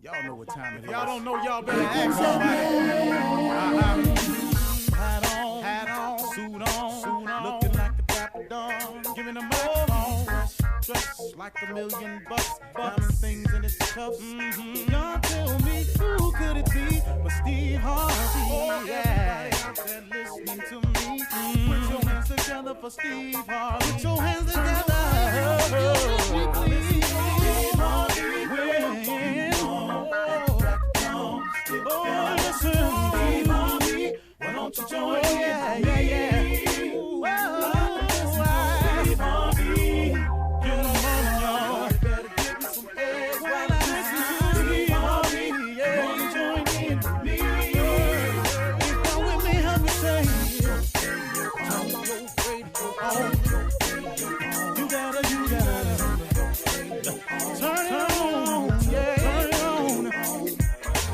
Y'all know what time it is. Y'all don't know, y'all better ask somebody. Hat on, suit on, looking like a dapper dog, giving them microphone, dressed like $1,000,000, diamond things in his cuffs. Y'all tell me who could it be but Steve Harvey? Oh yeah, everybody out there listening to me, put your hands together for Steve Harvey. Put your hands together. Steve Harvey, oh, listen, Steve Harvey, why don't you join in? Yeah. Steve Harvey, get him on, y'all. You better give me some eggs while I listen to Steve Harvey. Yeah, won't you join in with me? If you're with me, help me say, turn your radio on. You gotta turn it on, yeah. Turn it on.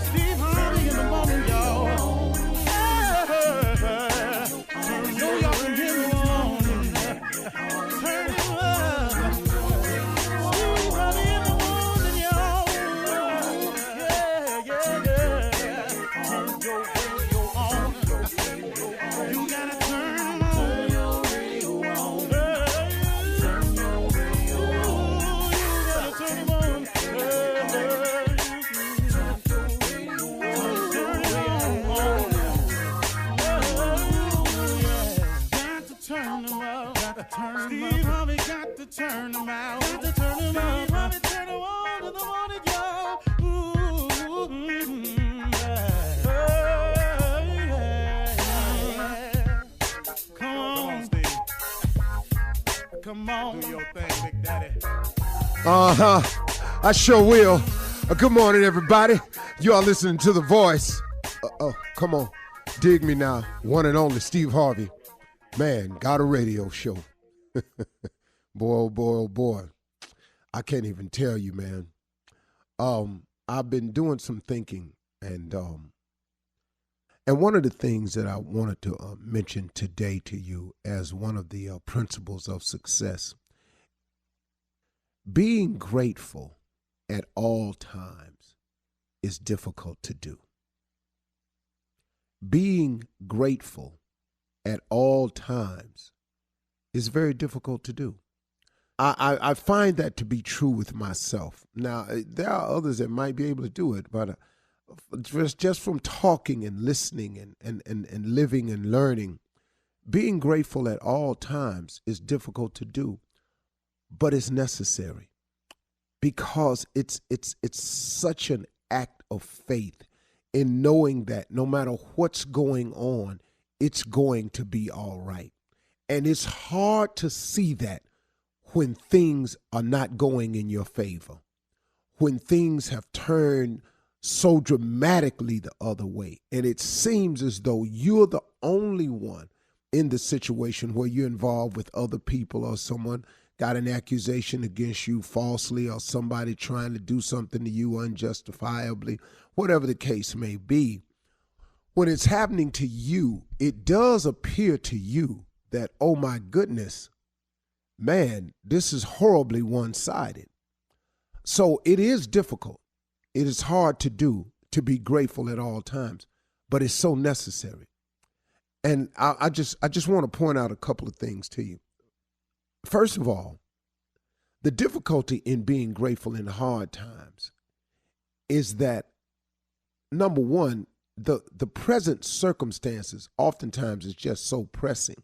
Steve Harvey in the morning, y'all. So y'all can hear me on. Turn it up. Steve Harvey in the morning, y'all. Yeah. Turn your radio on. You gotta turn your radio on. Turn your radio on. You gotta turn it on. Steve Harvey got to turn them out. Got to turn them out. Steve Harvey turn them on in the morning, y'all. Yeah. Come on, Steve. Come on. Do your thing, Big Daddy. I sure will. Good morning, everybody. You are listening to The Voice. Come on. Dig me now. One and only Steve Harvey. Man, got a radio show. Boy, oh boy. I can't even tell you, man. I've been doing some thinking, and one of the things that I wanted to mention today to you as one of the principles of success, being grateful at all times is difficult to do. Being grateful at all times is very difficult to do. I find that to be true with myself. Now, there are others that might be able to do it, but just from talking and listening and living and learning, being grateful at all times is difficult to do, but it's necessary because it's such an act of faith in knowing that no matter what's going on, it's going to be all right. And it's hard to see that when things are not going in your favor, when things have turned so dramatically the other way, and it seems as though you're the only one in the situation where you're involved with other people, or someone got an accusation against you falsely, or somebody trying to do something to you unjustifiably, whatever the case may be. When it's happening to you, it does appear to you that, oh my goodness, man, this is horribly one-sided. So it is difficult. It is hard to do, to be grateful at all times, but it's so necessary. And I just want to point out a couple of things to you. First of all, the difficulty in being grateful in hard times is that, number one, the present circumstances oftentimes is just so pressing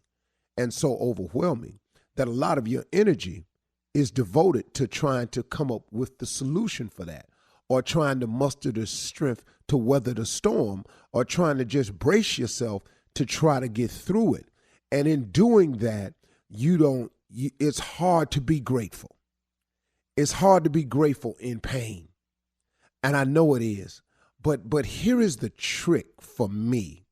and so overwhelming that a lot of your energy is devoted to trying to come up with the solution for that, or trying to muster the strength to weather the storm, or trying to just brace yourself to try to get through it. And in doing that, it's hard to be grateful. It's hard to be grateful in pain. And I know it is. But here is the trick for me.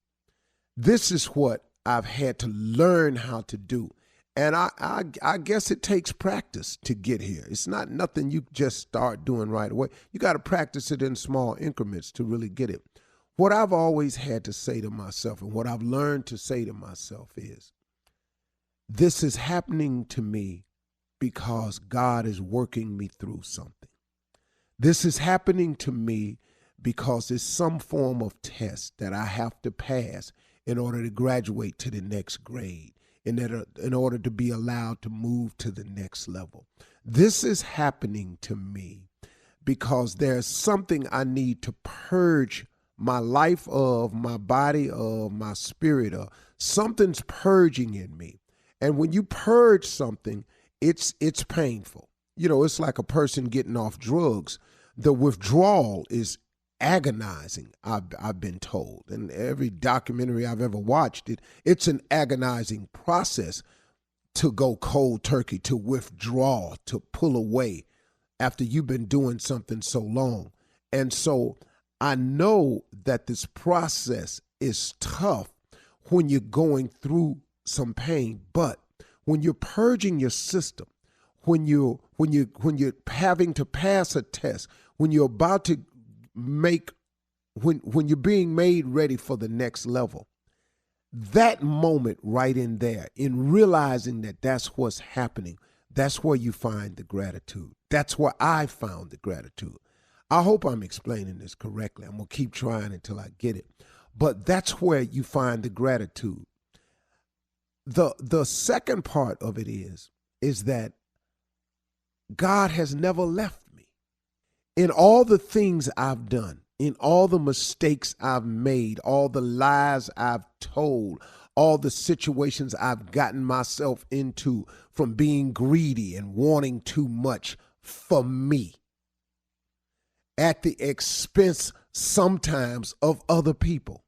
This is what I've had to learn how to do. And I guess it takes practice to get here. It's not nothing you just start doing right away. You got to practice it in small increments to really get it. What I've always had to say to myself, and what I've learned to say to myself, is this is happening to me because God is working me through something. This is happening to me because it's some form of test that I have to pass in order to graduate to the next grade, in order to be allowed to move to the next level. This is happening to me because there's something I need to purge my life of, my body of, my spirit of. Something's purging in me. And when you purge something, it's painful. You know, it's like a person getting off drugs. The withdrawal is agonizing, I've been told. And every documentary I've ever watched, it's an agonizing process to go cold turkey, to withdraw, to pull away after you've been doing something so long. And so I know that this process is tough when you're going through some pain, but when you're purging your system, when you're having to pass a test, when you're about to when you're being made ready for the next level, that moment right in there, in realizing that that's what's happening, that's where you find the gratitude. That's where I found the gratitude. I hope I'm explaining this correctly. I'm going to keep trying until I get it. But that's where you find the gratitude. The second part of it is that God has never left me. In all the things I've done, in all the mistakes I've made, all the lies I've told, all the situations I've gotten myself into from being greedy and wanting too much for me, at the expense sometimes of other people,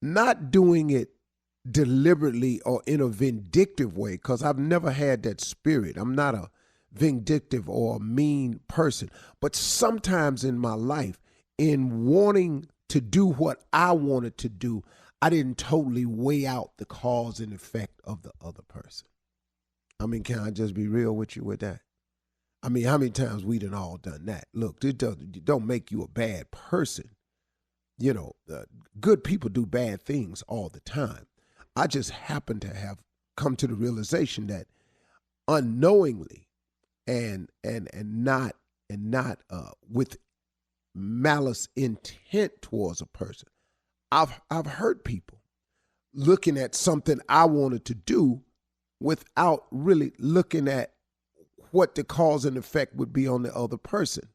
not doing it deliberately or in a vindictive way, because I've never had that spirit. I'm not a vindictive or a mean person, but sometimes in my life, in wanting to do what I wanted to do, I didn't totally weigh out the cause and effect of the other person. I mean, can I just be real with you with that? I mean, how many times we done all done that? Look, it don't make you a bad person. You know, good people do bad things all the time. I just happen to have come to the realization that unknowingly and not with malice intent towards a person, I've hurt people looking at something I wanted to do without really looking at what the cause and effect would be on the other person.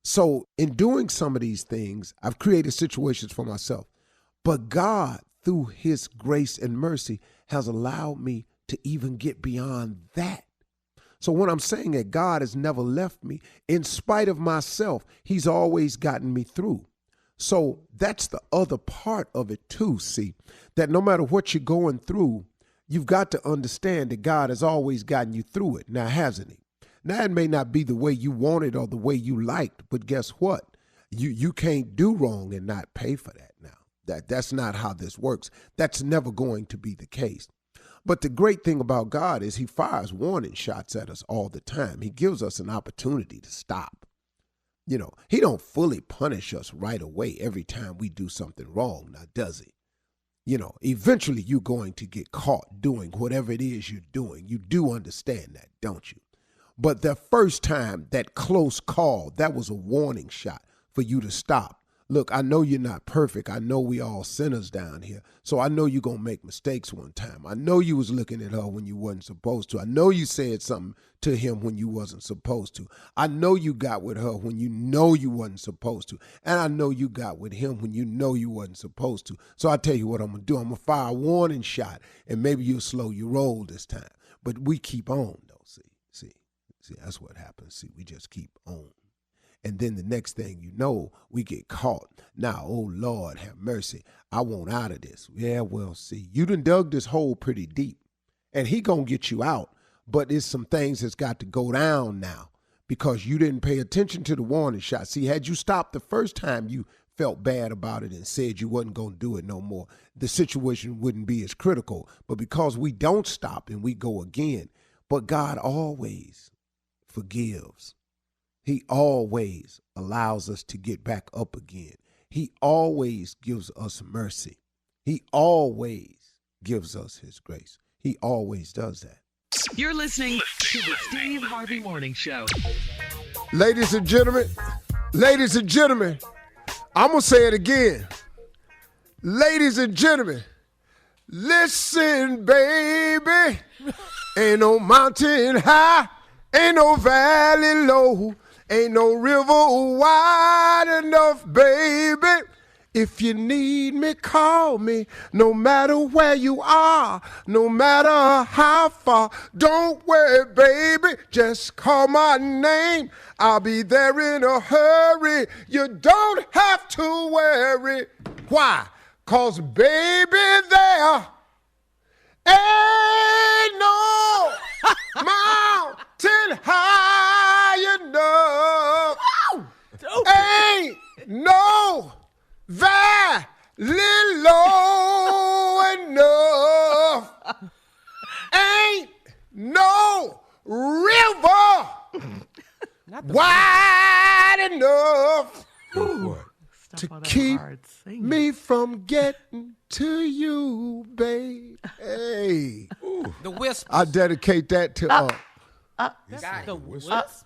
So in doing some of these things, I've created situations for myself. But God, through his grace and mercy, has allowed me to even get beyond that. So when I'm saying that God has never left me, in spite of myself, he's always gotten me through. So that's the other part of it too, see, that no matter what you're going through, you've got to understand that God has always gotten you through it. Now, hasn't he? Now, it may not be the way you wanted or the way you liked, but guess what? You can't do wrong and not pay for that now. That's not how this works. That's never going to be the case. But the great thing about God is he fires warning shots at us all the time. He gives us an opportunity to stop. You know, he don't fully punish us right away every time we do something wrong, now does he? You know, eventually you're going to get caught doing whatever it is you're doing. You do understand that, don't you? But the first time, that close call, that was a warning shot for you to stop. Look, I know you're not perfect. I know we all sinners down here. So I know you're going to make mistakes one time. I know you was looking at her when you wasn't supposed to. I know you said something to him when you wasn't supposed to. I know you got with her when you know you wasn't supposed to. And I know you got with him when you know you wasn't supposed to. So I tell you what I'm going to do. I'm going to fire a warning shot, and maybe you'll slow your roll this time. But we keep on, though. See, that's what happens. See, we just keep on. And then the next thing you know, we get caught. Now, oh, Lord, have mercy. I want out of this. Yeah, well, see, you done dug this hole pretty deep. And he going to get you out. But there's some things that's got to go down now because you didn't pay attention to the warning shot. See, had you stopped the first time you felt bad about it and said you wasn't going to do it no more, the situation wouldn't be as critical. But because we don't stop and we go again, but God always forgives. He always allows us to get back up again. He always gives us mercy. He always gives us his grace. He always does that. You're listening to the Steve Harvey Morning Show. Ladies and gentlemen, I'm going to say it again. Ladies and gentlemen, listen, baby. Ain't no mountain high, ain't no valley low, ain't no river wide enough, baby. If you need me, call me, no matter where you are, no matter how far. Don't worry, baby, just call my name. I'll be there in a hurry. You don't have to worry. Why? 'Cause baby, there ain't no mountain high enough. Ain't no valley low enough. Ain't no river wide enough to keep me from getting to you, babe. Hey. The Whispers. I dedicate that to The Whispers.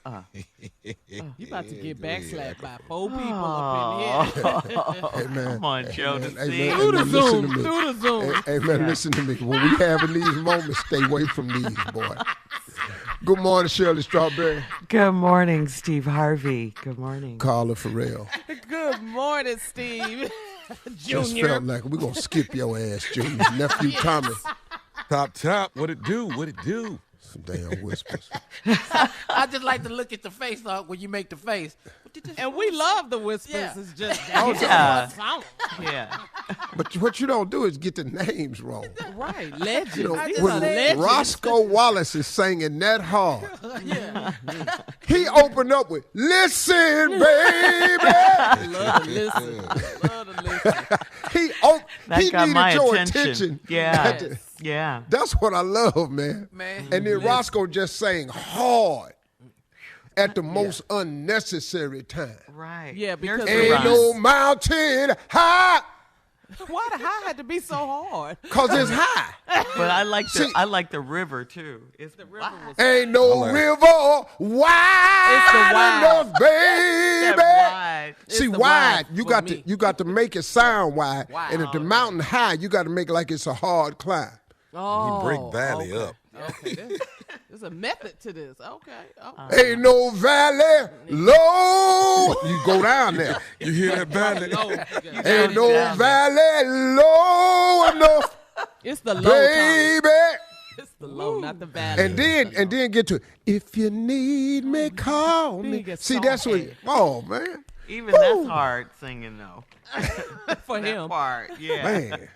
You about to get backslapped by 4 people up in here. Hey, man. Come on, Joe, to see. Through the Zoom. Hey, man, listen to me. When we having these moments, stay away from these, boy. Good morning, Shirley Strawberry. Good morning, Steve Harvey. Good morning. Carla Farrell. Good morning, Steve. Just Junior. felt like we're going to skip your ass, Junior. Nephew Tommy. Top. What it do? Some damn whispers. I just like to look at the face when you make the face. And we love the Whispers. Yeah. It's just Yeah. sound. Yeah. But what you don't do is get the names wrong. Right. Legends. You know, These when are legends. Roscoe Wallace is singing that hard, Yeah. he opened up with, listen, baby. Love to listen. he That he got needed my your attention. Yes. Yeah. That's what I love, man. And then Roscoe just sang hard at the most unnecessary time. Right. Yeah, because There's the Ain't rhyme. no mountain high, Why the high had to be so hard? 'cause it's high. But I like See- the river too. It's The river was Ain't no river wide enough, baby. wide. See, the wide, wide you for got me. to make it sound wide. And if the mountain high, you got to make it like it's a hard climb. Oh, He break valley up. Okay, there's a method to this. Okay. Ain't no valley low. You go down there. You hear that valley? Ain't no valley low enough, It's the low time. baby. It's the low, not the valley. And then get to it. If you need me, call me. Big as See, that's what. salt. Oh man, Even that's hard singing though. for That him. part. Yeah. man.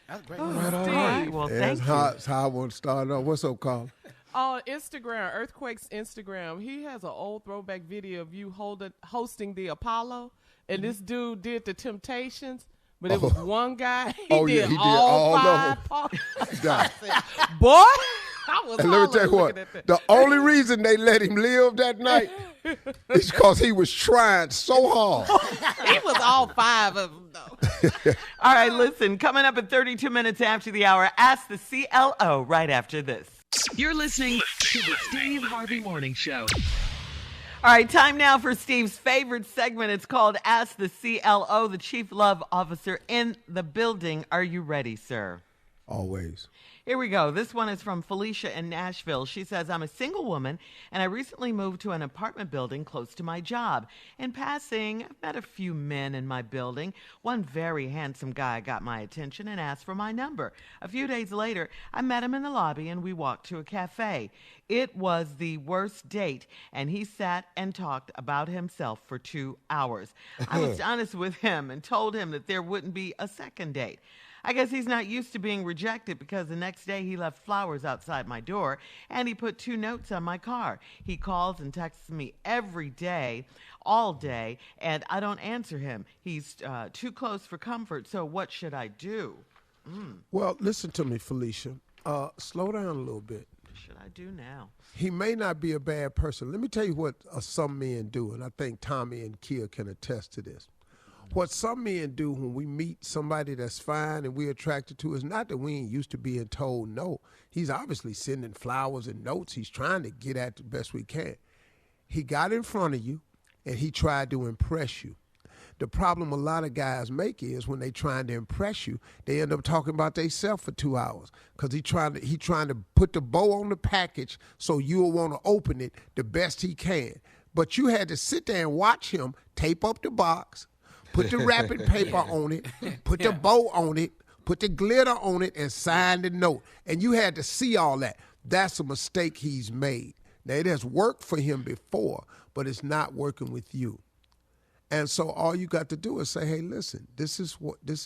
That's great. All right. Well, thank you. That's how I want to start off. What's up, Carl? On Instagram, Earthquake's Instagram, he has an old throwback video of you hosting the Apollo, and this dude did the Temptations, but it was one guy. He did all five parts. Nah. Boy, I was And let me tell you hollering what, looking at that. the only reason they let him live that night is because he was trying so hard. He was all five of them, though. All right, listen, coming up at 32 minutes after the hour, Ask the CLO right after this. You're listening to the Steve Harvey Morning Show. All right, time now for Steve's favorite segment. It's called Ask the CLO, the Chief Love Officer in the building. Are you ready, sir? Always. Here we go. This one is from Felicia in Nashville. She says, I'm a single woman, and I recently moved to an apartment building close to my job. In passing, I've met a few men in my building. One very handsome guy got my attention and asked for my number. A few days later, I met him in the lobby, and we walked to a cafe. It was the worst date, and he sat and talked about himself for 2 hours. I was honest with him and told him that there wouldn't be a second date. I guess he's not used to being rejected because the next day he left flowers outside my door and he put 2 notes on my car. He calls and texts me every day, all day, and I don't answer him. He's too close for comfort, so what should I do? Well, listen to me, Felicia. Slow down a little bit. What should I do now? He may not be a bad person. Let me tell you what some men do, and I think Tommy and Kia can attest to this. What some men do when we meet somebody that's fine and we're attracted to is not that we ain't used to being told no. He's obviously sending flowers and notes. He's trying to get at the best we can. He got in front of you and he tried to impress you. The problem a lot of guys make is when they trying to impress you, they end up talking about themselves for 2 hours because he trying to put the bow on the package so you'll want to open it the best he can. But you had to sit there and watch him tape up the box, put the wrapping paper on it, put the bow on it, put the glitter on it, and sign the note. And you had to see all that. That's a mistake he's made. Now, it has worked for him before, but it's not working with you. And so all you got to do is say, hey, listen, this is what this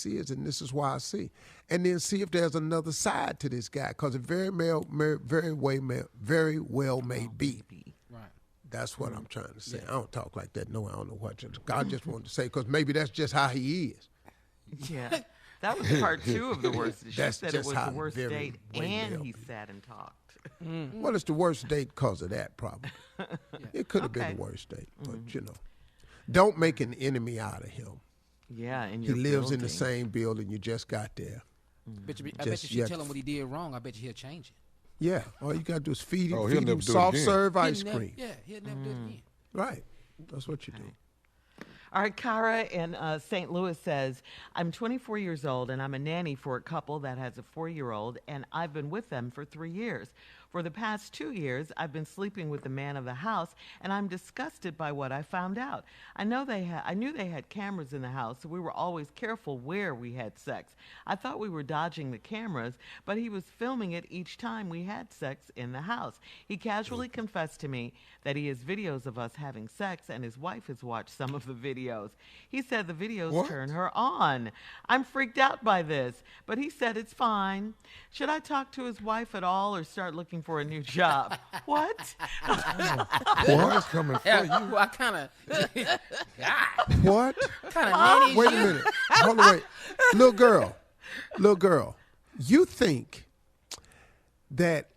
is, and this is why I see. And then see if there's another side to this guy, because it very well may be. Right. That's what I'm trying to say. I don't talk like that. No, I don't know what I just wanted to say, because maybe that's just how he is. Yeah. That was part 2 of the worst. She That's said it just was how the worst very date, way and male he people. sat and talked. Well, it's the worst date because of that, probably. It could have Okay. been the worst date, but don't make an enemy out of him. Yeah, and He lives in the same building. You just got there. I bet you should tell him what he did wrong. I bet you he'll change it. Yeah, all you got to do is feed him, Oh, he'll feed him never do it soft again. serve ice cream. He'll never do it again. Right. That's what you do. All right, Cara in St. Louis says, I'm 24 years old and I'm a nanny for a couple that has a 4-year-old, and I've been with them for 3 years. For the past 2 years, I've been sleeping with the man of the house, and I'm disgusted by what I found out. I knew they had cameras in the house, so we were always careful where we had sex. I thought we were dodging the cameras, but he was filming it each time we had sex in the house. He casually confessed to me that he has videos of us having sex, and his wife has watched some of the videos. He said the videos turn her on. I'm freaked out by this, but he said it's fine. Should I talk to his wife at all or start looking for a new job? What? What's coming for you? Well, I kind of, What? kind of nanny. Wait a minute. Hold on, wait. Little girl, you think that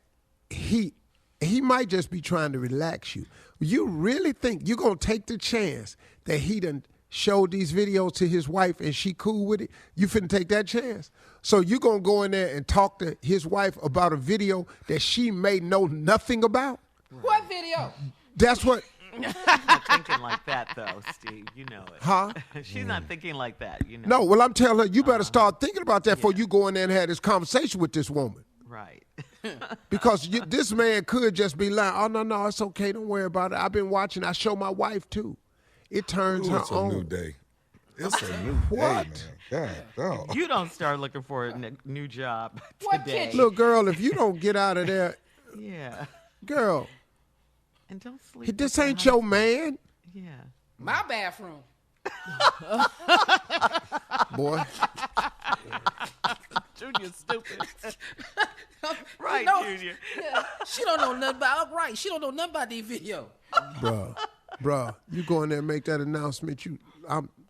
he might just be trying to relax you. You really think you're going to take the chance that he done showed these videos to his wife and she cool with it? You finna take that chance? So you going to go in there and talk to his wife about a video that she may know nothing about? What video? That's what... She's not thinking like that, though, Steve. You know it. Huh? She's not thinking like that. You know. No, well, I'm telling her, you better start thinking about that before you go in there and have this conversation with this woman. Right. Because this man could just be lying. Oh, no, it's okay. Don't worry about it. I've been watching. I show my wife, too. It turns her It's a on. new day. It's a new What? day, man. God, dog. You don't start looking for a new job What today. kitchen? Little girl, if you don't get out of there, Yeah. girl, And don't sleep. this with ain't your your man. Yeah. My bathroom. Boy, Junior's stupid. Right, No. Junior. She don't know nothing about. Right. She don't know nothing about these videos. bruh, you go in there and make that announcement.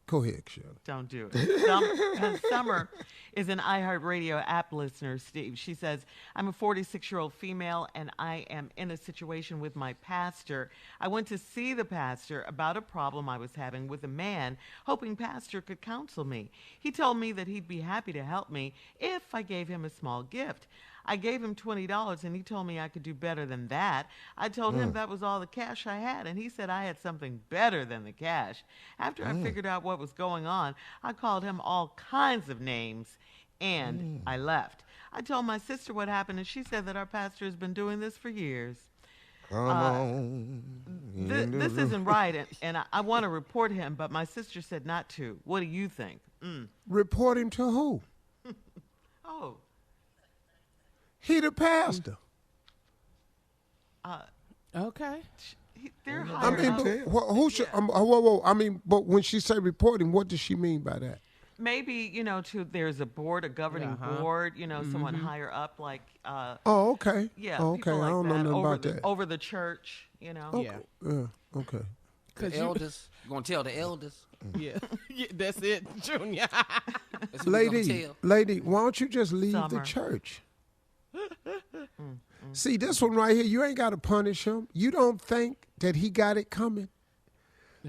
Go ahead, Shirley. Don't do it. Summer is an iHeartRadio app listener, Steve. She says, I'm a 46-year-old female, and I am in a situation with my pastor. I went to see the pastor about a problem I was having with a man, hoping pastor could counsel me. He told me that he'd be happy to help me if I gave him a small gift. I gave him $20, and he told me I could do better than that. I told him that was all the cash I had, and he said I had something better than the cash. After I figured out what was going on, I called him all kinds of names, and I left. I told my sister what happened, and she said that our pastor has been doing this for years. Come on. This isn't right, and I want to report him, but my sister said not to. What do you think? Report him to who? Oh, He the pastor. Okay. they're I hired mean, up. but who should? Whoa. I mean, but when she say reporting, what does she mean by that? Maybe, there's a board, a governing board, someone higher up, like, Oh, okay. yeah, Oh, okay. people like I don't that, know nothing over about that. over the church, Okay. Yeah. Okay. The elders. You gonna tell the elders? Yeah. Yeah, that's it, Junior. That's who we gonna Lady, tell. why don't you just leave the Summer. church? See, this one right here, you ain't got to punish him. You don't think that he got it coming.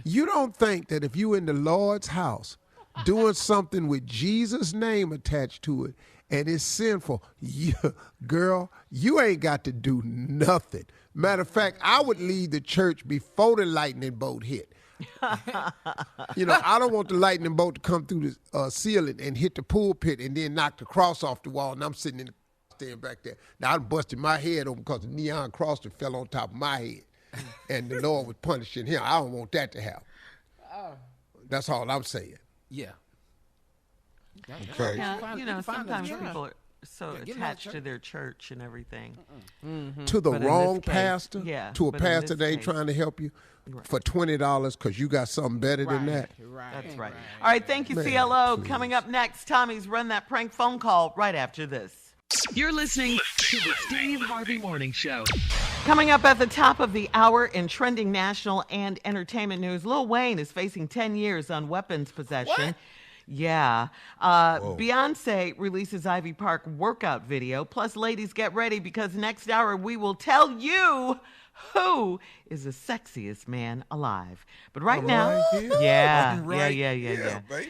You don't think that if you in the Lord's house doing something with Jesus' name attached to it and it's sinful, girl, you ain't got to do nothing. Matter of fact, I would leave the church before the lightning bolt hit. I don't want the lightning bolt to come through the ceiling and hit the pulpit and then knock the cross off the wall, and I'm sitting in the stand back there. Now, I busted my head open because the neon cross that fell on top of my head, and the Lord was punishing him. I don't want that to happen. That's all I'm saying. Yeah. Okay. Yeah, sometimes people are so attached to their church and everything. Mm-hmm. To the wrong pastor? Yeah. To a pastor that ain't trying to help you? Right. For $20 because you got something better than that? Right. That's right. All right, thank you, man, CLO. Please. Coming up next, Tommy's Run That Prank phone call right after this. You're listening to the Steve Harvey Morning Show. Coming up at the top of the hour in trending national and entertainment news, Lil Wayne is facing 10 years on weapons possession. What? Yeah. Beyonce releases Ivy Park workout video. Plus, ladies, get ready because next hour we will tell you who is the sexiest man alive. But right now, baby. Yeah, baby.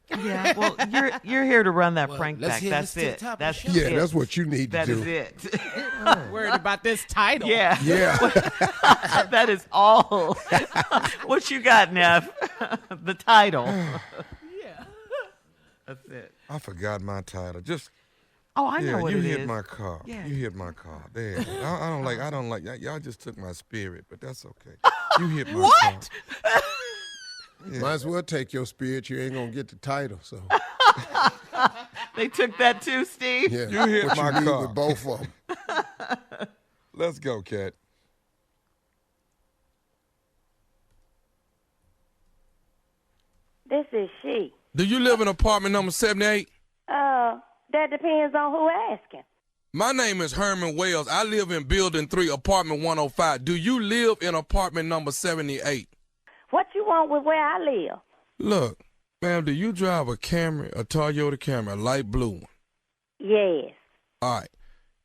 Yeah, well, you're here to run that prank back. That's it. That's it. That's what you need to do. That is it. Worried about this title. Yeah. That is all. What you got, Neff? The title. Yeah. That's it. I forgot my title. I know what it is. You hit my car. Yeah. You hit my car. There. I don't like y'all just took my spirit, but that's okay. You hit my car. Yeah. Might as well take your spirit. You ain't gonna get the title. So they took that too, Steve. Yeah, you hit my car with both of them. Let's go, Kat. This is she. Do you live in apartment number 78? That depends on who asking. My name is Herman Wells. I live in Building 3, apartment 105. Do you live in apartment number 78? What you want with where I live? Look, ma'am, do you drive a Camry, a Toyota Camry, a light blue one? Yes. All right.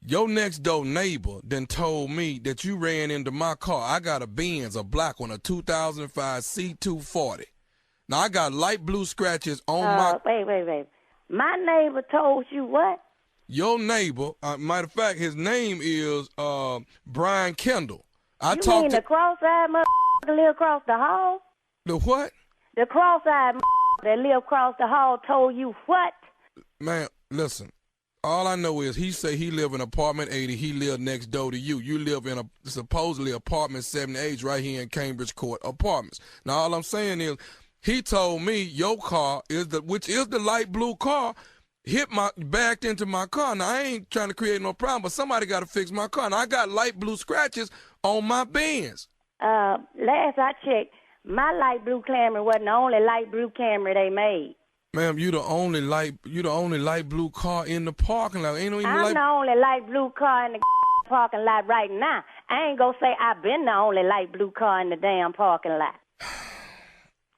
Your next door neighbor then told me that you ran into my car. I got a Benz, a black one, a 2005 C240. Now, I got light blue scratches on my... Wait. My neighbor told you what? Your neighbor, matter of fact, his name is Brian Kendall. You mean the cross-eyed motherfucker that live across the hall? The what? The cross-eyed motherfucker that live across the hall told you what? Man, listen. All I know is he say he live in apartment 80. He live next door to you. You live in supposedly apartment 78 right here in Cambridge Court Apartments. Now, all I'm saying is he told me your car which is the light blue car, backed into my car. Now, I ain't trying to create no problem, but somebody got to fix my car. Now, I got light blue scratches on my Benz. Last I checked, my light blue Camry wasn't the only light blue Camry they made. Ma'am, you the only light blue car in the parking lot. I'm the only light blue car in the parking lot right now. I ain't gonna say I've been the only light blue car in the damn parking lot.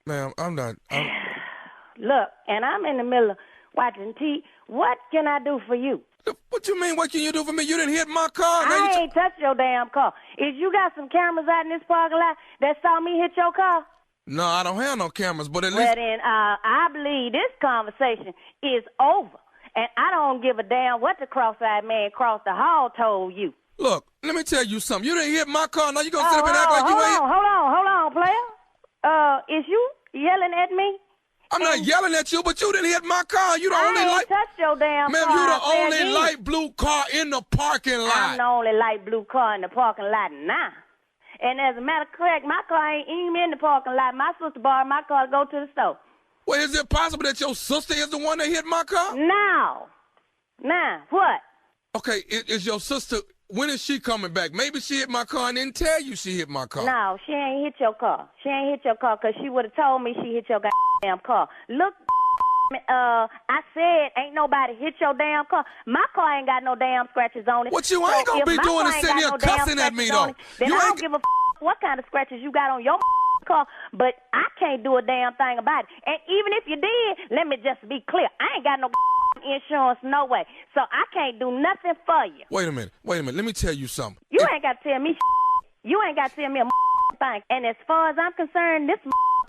Ma'am, I'm not. Look, and I'm in the middle of watching TV. What can I do for you? What you mean, what can you do for me? You didn't hit my car. I ain't touched your damn car. Is you got some cameras out in this parking lot that saw me hit your car? No, I don't have no cameras, but at least... Well, then, I believe this conversation is over, and I don't give a damn what the cross-eyed man across the hall told you. Look, let me tell you something. You didn't hit my car. Now you gonna sit up and act like you ain't... Hold on, player. Is you yelling at me? I'm not yelling at you, but you didn't hit my car. You the only light... I ain't touched your damn car. Ma'am, you the only light blue car in the parking lot. I'm the only light blue car in the parking lot now. And as a matter of fact, my car ain't even in the parking lot. My sister borrowed my car to go to the store. Well, is it possible that your sister is the one that hit my car? No. Now, what? Okay, is your sister, when is she coming back? Maybe she hit my car and didn't tell you she hit my car. No, she ain't hit your car. She ain't hit your car because she would have told me she hit your goddamn car. Look, I said ain't nobody hit your damn car. My car ain't got no damn scratches on it. What you ain't gonna be doing is sitting here cussing at me, though. Then I don't give a what kind of scratches you got on your car, but I can't do a damn thing about it. And even if you did, let me just be clear. I ain't got no insurance, no way. So I can't do nothing for you. Wait a minute. Let me tell you something. You ain't got to tell me. You ain't got to tell me a thing. And as far as I'm concerned, this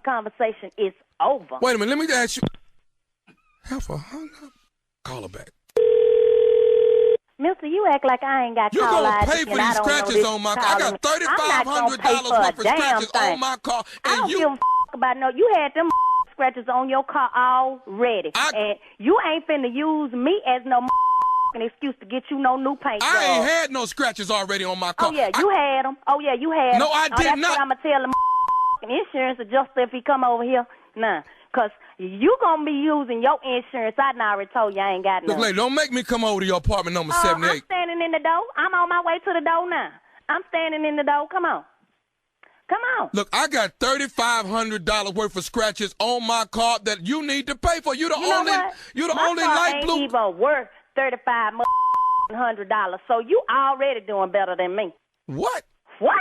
conversation is over. Wait a minute, let me ask you. Heifer hung up. Call her back. Mister, you act like I ain't got You call gonna ID pay for and I these don't know scratches this on my car. I got $3,500 worth of scratches on my car, I don't and give a about no. You had them scratches on your car already, and you ain't finna use me as no an excuse to get you no new paint. I ain't had no scratches already on my car. Oh yeah, you had them. Oh yeah, you had them. No, I did that's not. What I'ma tell the insurance adjuster if he come over here. Nah. Cause you gonna be using your insurance. I done already told you I ain't got no. Look, lady, don't make me come over to your apartment number 78. I'm standing in the door. I'm on my way to the door now. I'm standing in the door. Come on. Come on. Look, I got $3,500 worth of scratches on my car that you need to pay for. You the only light ain't blue. Even worth $3,500. So you already doing better than me. What? What?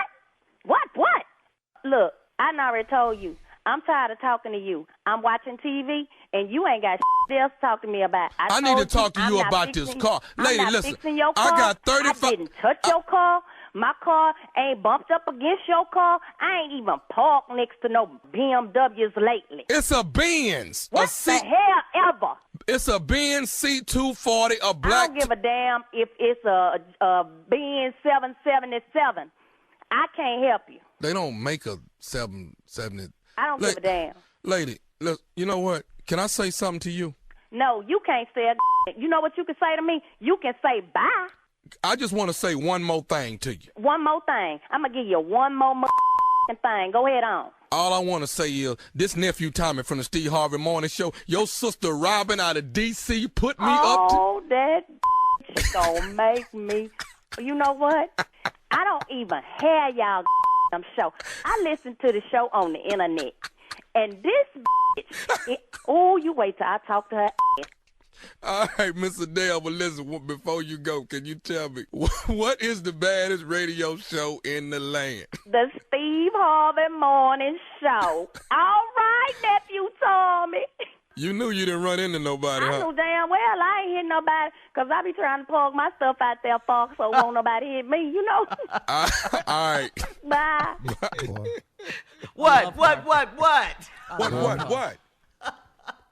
Look, I done already told you. I'm tired of talking to you. I'm watching TV, and you ain't got else to talk to me about. I need to talk to you about this car. Lady, listen, your car. I got 35. I didn't touch your car. My car ain't bumped up against your car. I ain't even parked next to no BMWs lately. It's a Benz. What the hell ever? It's a Benz C240, a black. I don't give a damn if it's a Benz 777. I can't help you. They don't make a 770. I don't give a damn. Lady, look, you know what? Can I say something to you? No, you can't say a You know what you can say to me? You can say bye. I just want to say one more thing to you. One more thing. I'm going to give you one more thing. Go ahead on. All I want to say is, this nephew Tommy from the Steve Harvey Morning Show, your sister Robin out of D.C. put me up to... Oh, that gonna make me... You know what? I don't even have y'all show. I listen to the show on the internet. And this bitch... Oh, you wait till I talk to her. All right, Mr. Dale, but listen, before you go, can you tell me, what is the baddest radio show in the land? The Steve Harvey Morning Show. All right, nephew Tommy. You knew you didn't run into nobody, I huh? knew damn well I ain't hit nobody, because I be trying to plug my stuff out there, folks, so won't nobody hit me, you know? All right. Bye. What?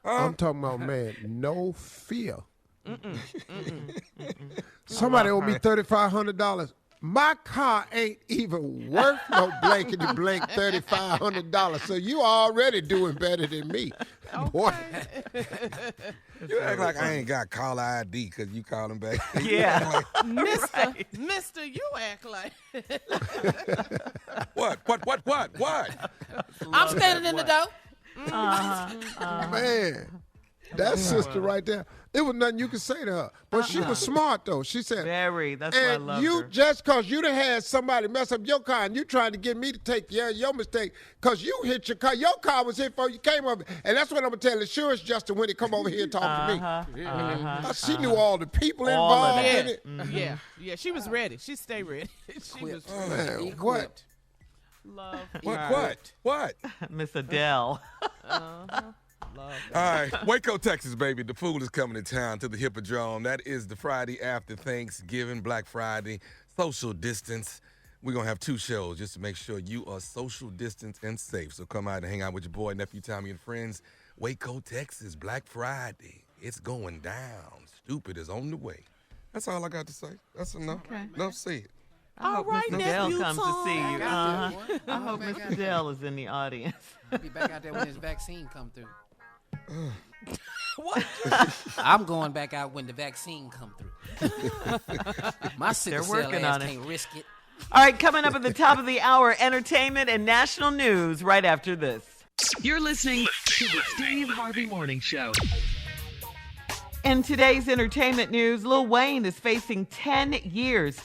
I'm talking about, man, no fear. Somebody owe me $3,500. My car ain't even worth no blankety blank $3,500. So you already doing better than me, boy. You act like I ain't got caller ID because you call him back. Yeah. Mister, you act like. What? I'm standing in the door. Man, that sister right there, it was nothing you could say to her. But she was smart, though. She said, Very. That's why I and love you, her. just because you done had somebody mess up your car and you trying to get me to take your mistake because you hit your car was hit before you came over. And that's what I'm going to tell insurance Justin when they come over here and talk to me. She knew all the people involved in it. Yeah, she was ready. She stayed ready. She was Man, ready. what? Love. What? Miss Adele. All right, Waco, Texas, baby. The food is coming to town to the Hippodrome. That is the Friday after Thanksgiving, Black Friday, social distance. We're going to have 2 shows just to make sure you are social distance and safe. So come out and hang out with your boy, nephew Tommy, and friends. Waco, Texas, Black Friday. It's going down. Stupid is on the way. That's all I got to say. That's enough. Okay. Enough said. I hope right, Mr. Dell nephew comes Tom. to see you. I I hope Mr. Dell is in the audience. I'll be back out there when this vaccine come through. What? I'm going back out when the vaccine come through. My sickle cell working ass on it. can't risk it. All right, coming up at the top of the hour, entertainment and national news right after this. You're listening to the Steve Harvey Morning Show. In today's entertainment news, Lil Wayne is facing 10 years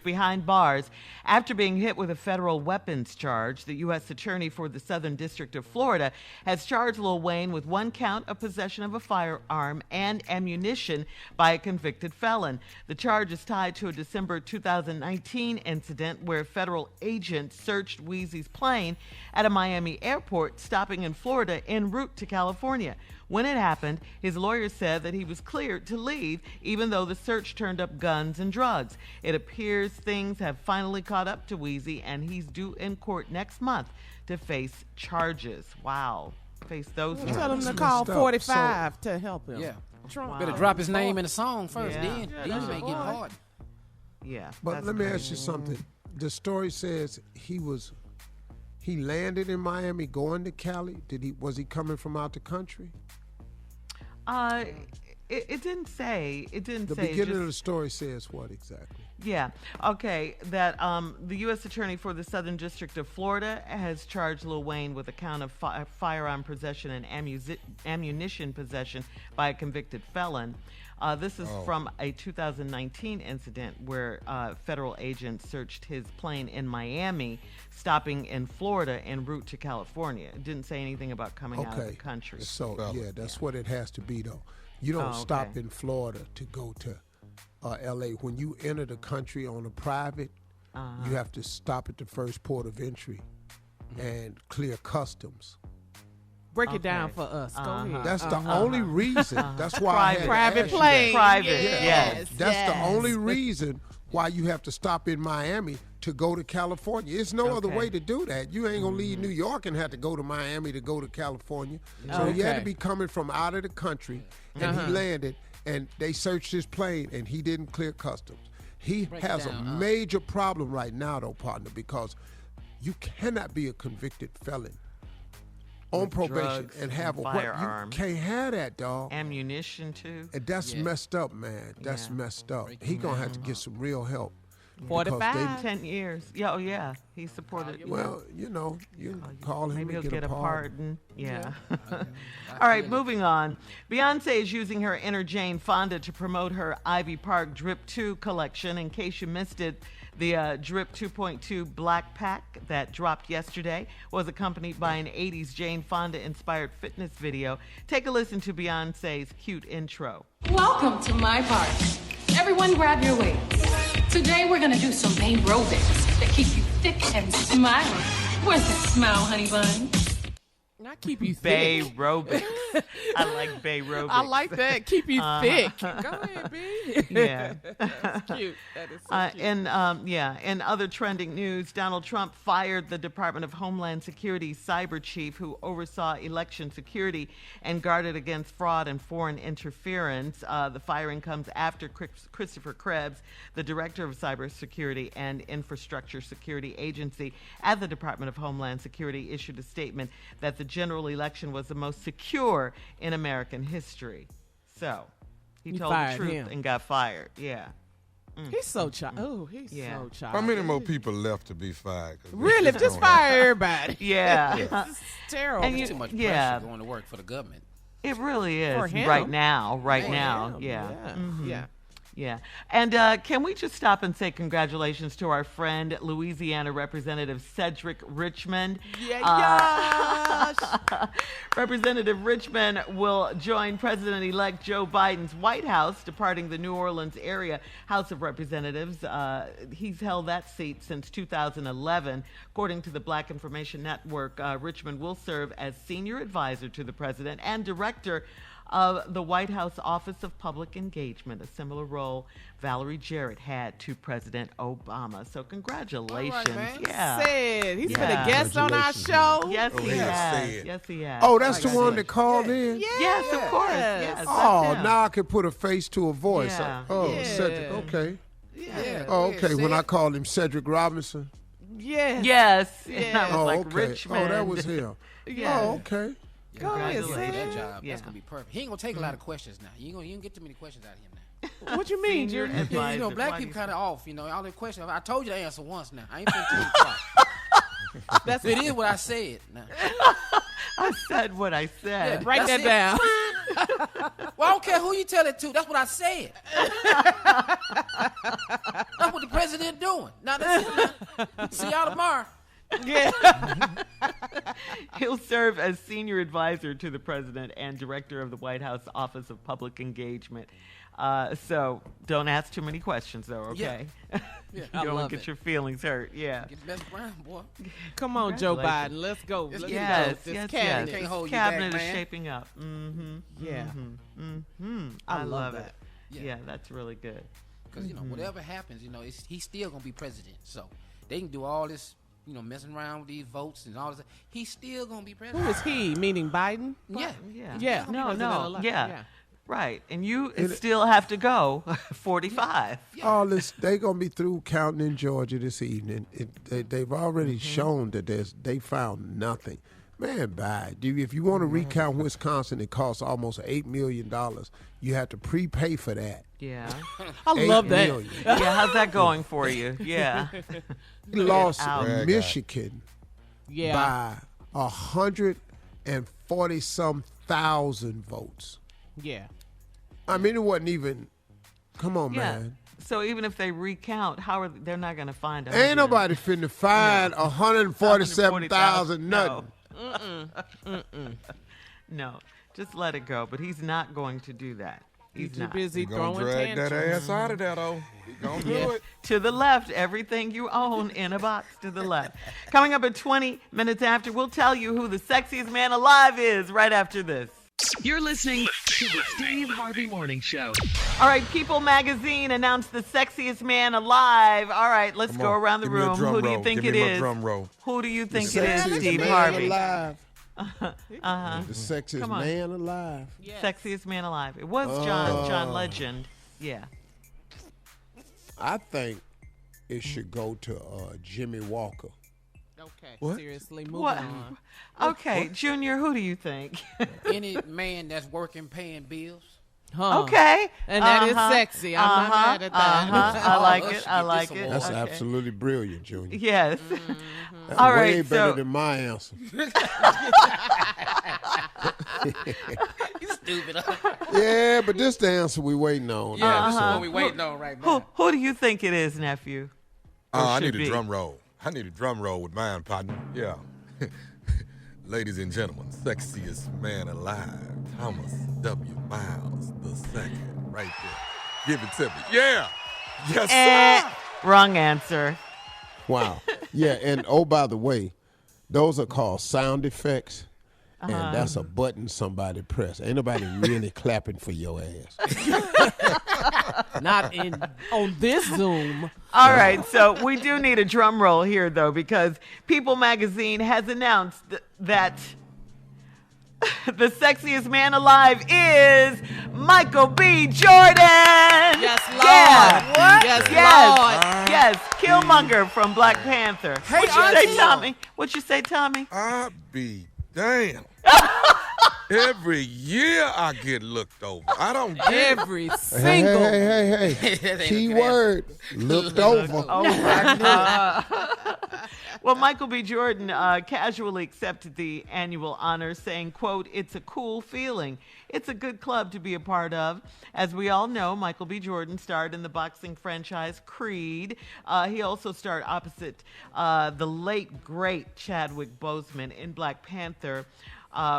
behind bars after being hit with a federal weapons charge. The U.S. Attorney for the Southern District of Florida has charged Lil Wayne with 1 count of possession of a firearm and ammunition by a convicted felon. The charge is tied to a December 2019 incident where federal agents searched Weezy's plane at a Miami airport, stopping in Florida en route to California. When it happened, his lawyer said that he was cleared to leave, even though the search turned up guns and drugs. It appears things have finally caught up to Weezy, and he's due in court next month to face charges. Wow. Face those charges. Tell him to call 45 to help him. Yeah. Trump. Better drop his name in the song first, Yeah. then you may get hard. Yeah. But let me ask you something. The story says he landed in Miami going to Cali. Was he coming from out the country? It didn't say. It didn't The say. beginning of the story says what exactly? Yeah. Okay. That the U.S. Attorney for the Southern District of Florida has charged Lil Wayne with a count of firearm possession and ammunition possession by a convicted felon. This is from a 2019 incident where federal agents searched his plane in Miami, stopping in Florida en route to California. It didn't say anything about coming out of the country. So, that's what it has to be, though. You don't stop in Florida to go to L.A. When you enter the country on a private, you have to stop at the first port of entry and clear customs. Break it down for us. Go ahead. That's the only reason. That's why private plane. Private, yes. That's the only reason why you have to stop in Miami to go to California. There's no other way to do that. You ain't gonna leave New York and have to go to Miami to go to California. So he had to be coming from out of the country, and he landed, and they searched his plane, and he didn't clear customs. He has a major problem right now, though, partner, because you cannot be a convicted felon on probation and have a firearm. You can't have that, dog. Ammunition too. And that's messed up, man. That's messed up. He gonna have to get some real help. 45. 10 years. Yeah, yeah. He supported. Well, you call him. Maybe he'll and get a pardon. Yeah. All right, moving on. Beyonce is using her inner Jane Fonda to promote her Ivy Park Drip 2 collection. In case you missed it, the Drip 2.2 Black Pack that dropped yesterday was accompanied by an 80s Jane Fonda-inspired fitness video. Take a listen to Beyonce's cute intro. Welcome to my park. Everyone grab your weights. Today we're gonna do some aerobics that keep you thick and smiling. Where's that smile, honey bun? Not keep you thick. Bayrobics. I like Bayrobics. I like that. Keep you thick. Go ahead, B. Yeah. That's cute. That is so cute. In other trending news, Donald Trump fired the Department of Homeland Security cyber chief who oversaw election security and guarded against fraud and foreign interference. The firing comes after Christopher Krebs, the director of cybersecurity and infrastructure security agency at the Department of Homeland Security, issued a statement that the general election was the most secure in American history. So he told the truth and got fired. Yeah. He's so so childish. How many more people left to be fired? Really? Just fire everybody. Yeah. It's terrible. And too much pressure going to work for the government. It really is. For him. Right now. Yeah. And can we just stop and say congratulations to our friend, Louisiana Representative Cedric Richmond? Representative Richmond will join President-elect Joe Biden's White House, departing the New Orleans area House of Representatives. He's held that seat since 2011. According to the Black Information Network, Richmond will serve as senior advisor to the president and director of the White House Office of Public Engagement, a similar role Valerie Jarrett had to President Obama. So congratulations. All right, man. He's been a guest on our show. Yes, he has. Yes, he has. Oh, that's the one that called in? Yes, of course. Yes, now I can put a face to a voice. Yeah. Cedric, okay. Yeah. Oh, okay, when I called him Cedric Robinson. Yes. Yes. Yeah. And I was like, okay. Richmond. Oh, that was him. Yeah. Oh, okay. Go ahead, That Sid. job. That's gonna be perfect. He ain't gonna take a lot of questions now. You ain't get too many questions out of him now. What you mean, Senior Junior? advisor. You know, black Why people do kind of off. You know, all the questions. I told you to answer once now. I ain't finna tell you twice. It is what I said. Now. I said what I said. Yeah, Write that down. Well, I don't care who you tell it to. That's what I said. That's what the president doing. Now, that's it. See y'all tomorrow. Yeah. He'll serve as senior advisor to the president and director of the White House Office of Public Engagement. So don't ask too many questions, though, okay? Yeah, You don't get your feelings hurt. Yeah. Get the best Brown, boy. Come on, Joe Biden. Let's go. Let's Let's Yes, go. This yes, cabinet. yes. Can't hold you Cabinet back, is man. shaping up. Mm-hmm. Yeah. Mm-hmm. I I love love it. that. Yeah, that's really good. Because, whatever happens, he's still going to be president. So they can do all this, messing around with these votes and all this. He's still going to be president. Who is he? Meaning Biden? Yeah. Yeah. No. Yeah. Right. And you still have to go 45. All this, they gonna be through counting in Georgia this evening. They've already shown that they found nothing. Man, if you want to recount Wisconsin, it costs almost $8 million. You have to prepay for that. Yeah. I love that. $8 million. Yeah, how's that going for you? Yeah. He lost Out. Michigan by 140-some thousand votes. Yeah. I mean, it wasn't even. Come on, Yeah. man. So even if they recount, they're not going to find out. Ain't nobody finna find 147,000 nothing. No, just let it go. But he's not going to do that. He's too not. busy He's gonna throwing drag that tantrums. ass out of there, though. He's gonna do it. To the left, everything you own in a box to the left. Coming up at 20 minutes after, we'll tell you who the sexiest man alive is right after this. You're listening to the Steve Harvey Morning Show. All right, People Magazine announced the sexiest man alive. All right, let's Come go on, around the give me a room. drum Who do you roll. think Give it me my is? drum roll. Who do you think The it is, sexiest Steve man Harvey? alive. Uh-huh. The sexiest Come on. man alive. Sexiest man alive. It was John Legend. Yeah. I think it should go to Jimmy Walker. Okay. What? Seriously, moving What? on. Okay, Junior, who do you think? Any man that's working, paying bills. Huh. Okay. And that is sexy. I'm not mad at that. I like Us it. should I get like this it. award. That's Okay. absolutely brilliant, Junior. Yes. That's All way right, better so than my answer. You stupid. Yeah, but this the answer we waiting on. Yeah, this is what we waiting on right now. who do you think it is, nephew? I should need a be. drum roll. I need a drum roll with mine, partner. Yeah. Ladies and gentlemen, sexiest man alive, Thomas W. Miles II, right there. Give it to me. Yeah. Yes, sir. Wrong answer. Wow. Yeah, and oh, by the way, those are called sound effects. And that's a button somebody press. Ain't nobody really clapping for your ass. Not on this Zoom. All right, so we do need a drum roll here, though, because People Magazine has announced that the sexiest man alive is Michael B. Jordan. Yes, Lord. Yeah. What? Yes, Lord. Yes, Killmonger from Black Panther. Hey, What you say, Auntie. Tommy? What you say, Tommy? I be damn. Every year I get looked over. I don't get it. Every Hey, single. That Key ain't a good word, looked over. Well, Michael B. Jordan casually accepted the annual honor, saying, quote, "It's a cool feeling. It's a good club to be a part of." As we all know, Michael B. Jordan starred in the boxing franchise Creed. He also starred opposite the late, great Chadwick Boseman in Black Panther.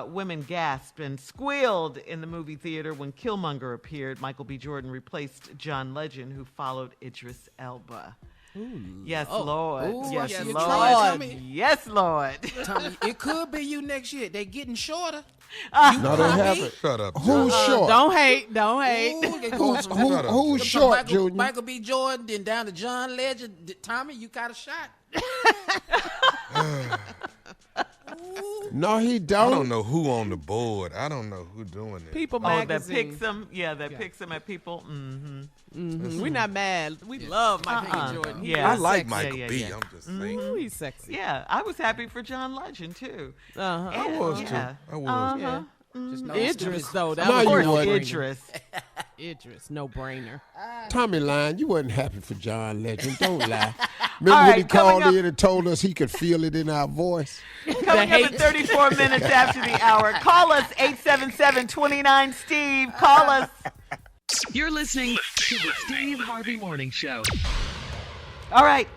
Women gasped and squealed in the movie theater when Killmonger appeared. Michael B. Jordan replaced John Legend, who followed Idris Elba. Yes, Lord. Ooh, I Yes, see you Lord. trying, Tommy. Yes, Lord. Tommy, it could be you next year. They getting shorter. No, they haven't. Shut up. Who's short? Don't hate. Don't hate. Ooh, they going from Who's short, Michael, Junior? Michael B. Jordan, then down to John Legend. Tommy, you got a shot. No, he I don't. don't know who on the board. I don't know who doing this. People Oh, that Magazine. picks them. Yeah, that picks them at People. Mm-hmm. We're not mad. We love Michael B. Jordan. He Yeah. I is like sexy. Michael yeah, B. yeah. I'm just saying. Ooh, he's sexy. Yeah, I was happy for John Legend, too. Uh-huh. I was Yeah. too. I was. Yeah. Just know Idris, though. That No, was you no wasn't. brainer. Idris. Idris, no brainer. Tommy lying. You wasn't happy for John Legend. Don't lie. Remember All when he right, coming called up- in and told us he could feel it in our voice? Coming up at 34 minutes after the hour. Call us 877-29-STEVE. Call us. You're listening to the Steve Harvey Morning Show. All right.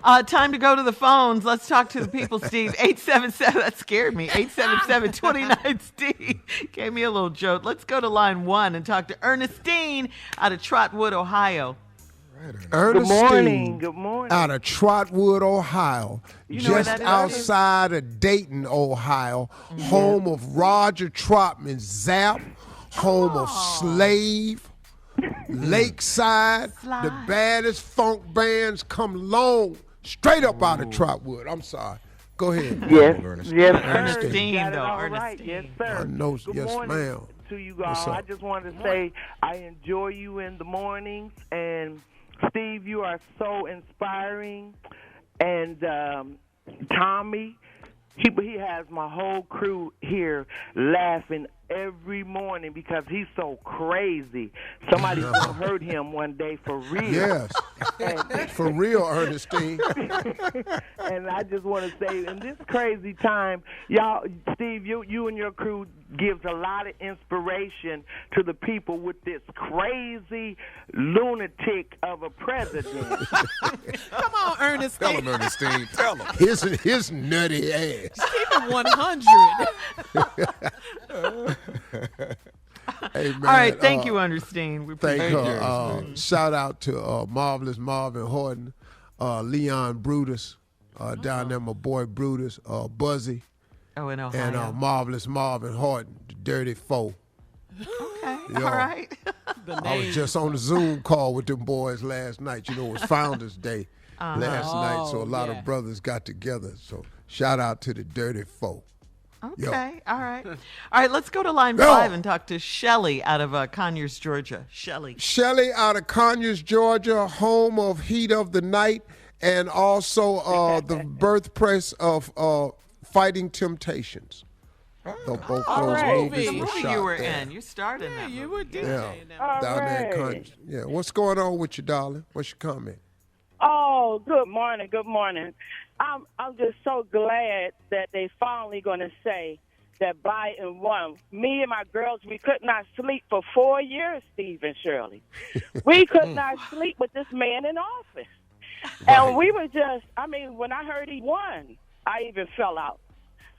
Time to go to the phones. Let's talk to the people, Steve. 877, that scared me. 877-29-STEVE. Gave me a little joke. Let's go to line 1 and talk to Ernestine out of Trotwood, Ohio. Ernestine, Good morning. out of Trotwood, Ohio, You know where just that is? outside of Dayton, Ohio, home of Roger Trotman Zapp, home of Slave, Lakeside, the baddest funk bands come along straight up out of Trotwood. I'm sorry. Go ahead. Yes, Ernestine, got it though. all right. Ernestine. Yes, sir. I know. Good Yes, morning ma'am. to you What's all. up? I just wanted to say I enjoy you in the mornings, and Steve, you are so inspiring, and Tommy, he has my whole crew here laughing every morning because he's so crazy. Somebody's gonna hurt him one day for real. Yes, for real, Ernestine. And I just want to say, in this crazy time, y'all, Steve, you and your crew gives a lot of inspiration to the people with this crazy lunatic of a president. Come on, Ernestine. Tell him, Ernestine. Tell him. His nutty ass. Keep it 100. Hey, man, All right, thank you, Ernestine. We Thank appreciate her. Shout out to Marvelous Marvin Harden, Leon Brutus, down there, my boy Brutus, Buzzy, in Ohio. and Marvelous Marvin Harden, the Dirty Foe. Okay, Yeah. all right. I was just on a Zoom call with them boys last night. You know, it was Founders Day last night, so a lot of brothers got together. So shout out to the Dirty Foe. Okay, all right. All right, let's go to line 5 and talk to Shelly out of Conyers, Georgia. Shelly out of Conyers, Georgia, home of Heat of the Night, and also the birthplace of Fighting Temptations. Both those movies were shot you were there. in. You started that. You were doing Down there in Conyers. Yeah, what's going on with you, darling? What's your comment? Oh, good morning. Good morning. I'm just so glad that they finally going to say that Biden won. Me and my girls, we could not sleep for 4 years, Steve and Shirley. We could not sleep with this man in office. And we were just, when I heard he won, I even fell out.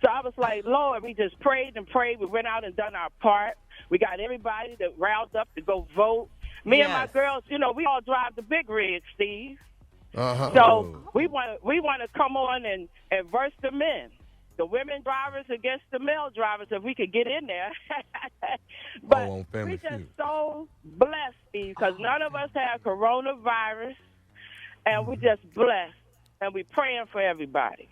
So I was like, Lord, we just prayed and prayed. We went out and done our part. We got everybody that riled up to go vote. Me and my girls, we all drive the big rig, Steve. So we want to come on and verse the men, the women drivers against the male drivers, if we could get in there. But we just so blessed, Steve, because none of us have coronavirus, and we just blessed, and we praying for everybody.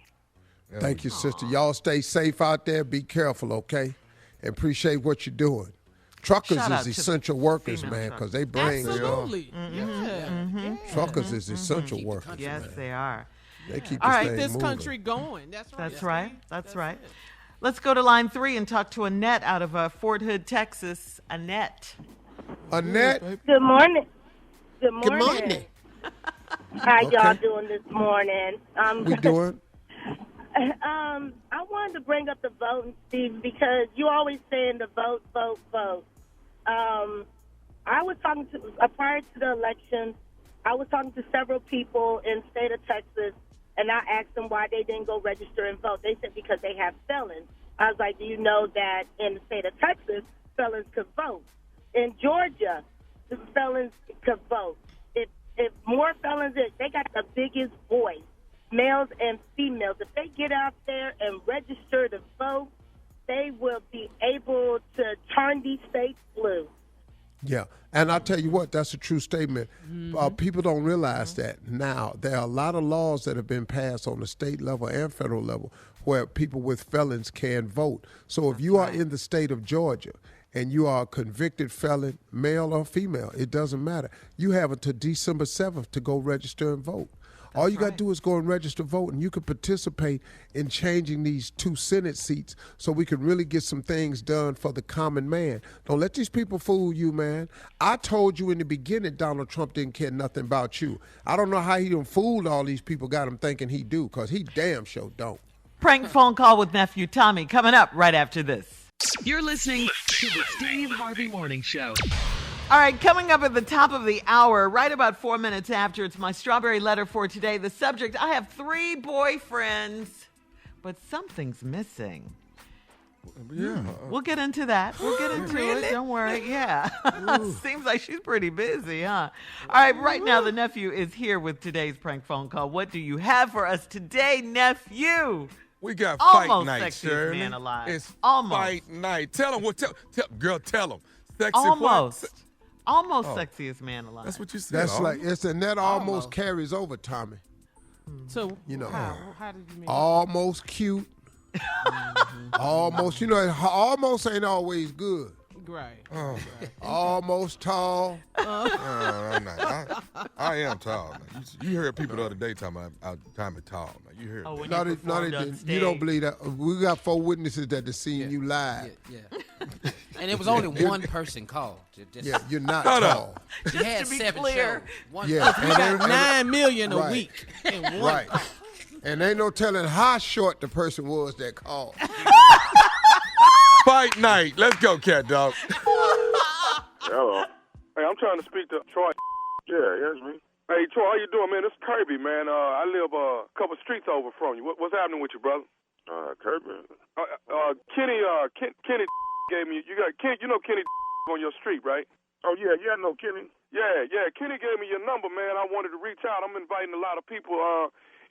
Thank you, sister. Y'all stay safe out there. Be careful, okay? And appreciate what you're doing. Truckers is essential workers, man, because they bring. Absolutely. Truckers is essential workers. Yes, they are. They keep this country going. That's right. That's right. That's right. Let's go to line 3 and talk to Annette out of Fort Hood, Texas. Annette. Annette. Good morning. Good morning. Good morning. How y'all doing this morning? We doing? I wanted to bring up the voting, Steve, because you always saying the vote, vote, vote. I was talking to, prior to the election, I was talking to several people in the state of Texas, and I asked them why they didn't go register and vote. They said because they have felons. I was like, do you know that in the state of Texas, felons could vote? In Georgia, the felons could vote. If more felons, they got the biggest voice. Males and females, if they get out there and register to vote, they will be able to turn these states blue. Yeah, and I'll tell you what, that's a true statement. People don't realize that now. There are a lot of laws that have been passed on the state level and federal level where people with felons can vote. So if you are in the state of Georgia and you are a convicted felon, male or female, it doesn't matter. You have until December 7th to go register and vote. All you got to do is go and register vote, and you can participate in changing these 2 Senate seats so we can really get some things done for the common man. Don't let these people fool you, man. I told you in the beginning Donald Trump didn't care nothing about you. I don't know how he done fooled all these people, got them thinking he do, because he damn sure don't. Prank phone call with nephew Tommy coming up right after this. You're listening to the Steve Harvey Morning Show. All right, coming up at the top of the hour, right about 4 minutes after, it's my strawberry letter for today. The subject, I have 3 boyfriends, but something's missing. Yeah. We'll get into that. We'll get into it. Don't worry. Yeah. Seems like she's pretty busy, huh? All right, right now the nephew is here with today's prank phone call. What do you have for us today, nephew? We got Almost fight night, sexiest Shirley. man alive. It's Almost. fight night. Tell him what. Girl, tell him. Sexy Almost. what? Almost Oh. sexiest man alive. That's what you said. That's like and that almost Almost. carries over, Tommy. So You know, how did you mean? almost cute. Almost, almost ain't always good. Right. Oh. Almost tall. I'm not. I am tall. Now. You heard people the other day talking about Tommy tall. Now, you heard Oh, that. when No, you they performed on didn't. You don't stage. believe that. We got 4 witnesses that have seen you live. Yeah. And it was only one person called. Yeah, you're not Hold up. tall. You had to be 7 clear. shows. One Yeah, We got 9 million a Right. week in one. Right. And ain't no telling how short the person was that called. Fight night. Let's go, cat dog. Hello. Hey, I'm trying to speak to Troy. Yeah, that's me. Hey, Troy, how you doing, man? This is Kirby, man. I live a couple streets over from you. What's happening with you, brother? Kirby. Kenny gave me. You know Kenny on your street, right? Oh yeah, I know Kenny. Yeah. Kenny gave me your number, man. I wanted to reach out. I'm inviting a lot of people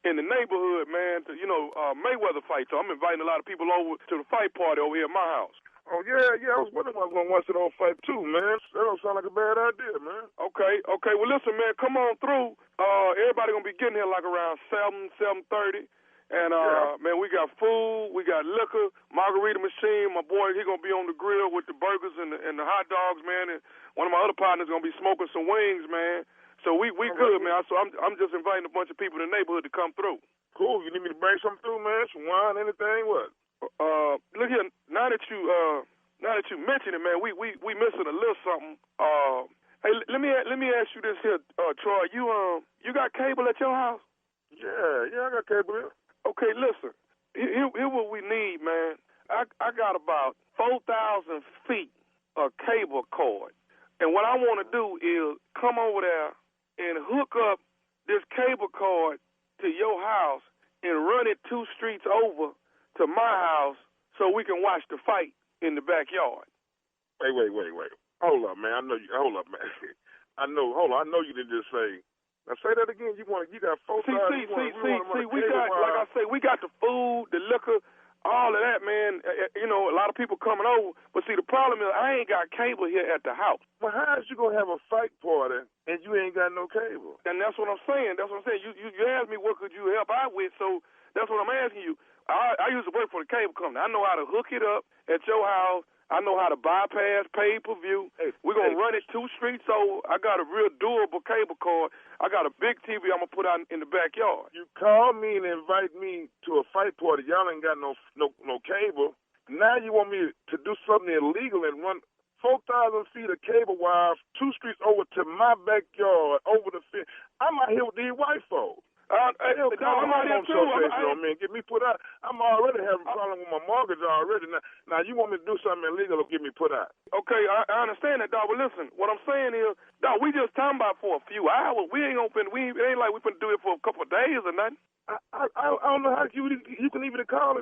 in the neighborhood, man, to Mayweather fight. So I'm inviting a lot of people over to the fight party over here at my house. Oh, yeah, I was wondering if I was going to watch it on fight too, man. That don't sound like a bad idea, man. Okay. Well, listen, man, come on through. Everybody going to be getting here like around 7:30. And, man, we got food, we got liquor, margarita machine. My boy, he going to be on the grill with the burgers and the hot dogs, man. And one of my other partners going to be smoking some wings, man. So we good, man. So I'm just inviting a bunch of people in the neighborhood to come through. Cool. You need me to bring something through, man? Some wine, anything? What? Look here. Now that you mention it, man, we missing a little something. Hey, let me ask you this here, Troy. You got cable at your house? Yeah, I got cable here. Okay, listen. Here what we need, man. I got about 4,000 feet of cable cord, and what I want to do is come over there and hook up this cable cord to your house and run it 2 streets over to my house so we can watch the fight in the backyard. Wait. Hold up, man. Hold up, man. I know you didn't just say. Now say that again. You got 4,000. We got the food, the liquor, all of that, man. A lot of people coming over. But see, the problem is I ain't got cable here at the house. Well, how is you gonna have a fight party and you ain't got no cable? And that's what I'm saying. You asked me what could you help out with, so that's what I'm asking you. I used to work for the cable company. I know how to hook it up at your house. I know how to bypass pay-per-view. We're going to run it 2 streets over. I got a real durable cable cord. I got a big TV I'm going to put out in the backyard. You call me and invite me to a fight party. Y'all ain't got no cable. Now you want me to do something illegal and run 4,000 feet of cable wire 2 streets over to my backyard, over the fence. I'm out here with these white folks. I'm out here too. Get me put out. I'm already having a problem with my mortgage already. Now you want me to do something illegal to get me put out? Okay, I understand that, dog. But listen, what I'm saying is, dog, we just talking about for a few hours. We ain't open. It ain't like we finna do it for a couple of days or nothing. I don't know how you can even call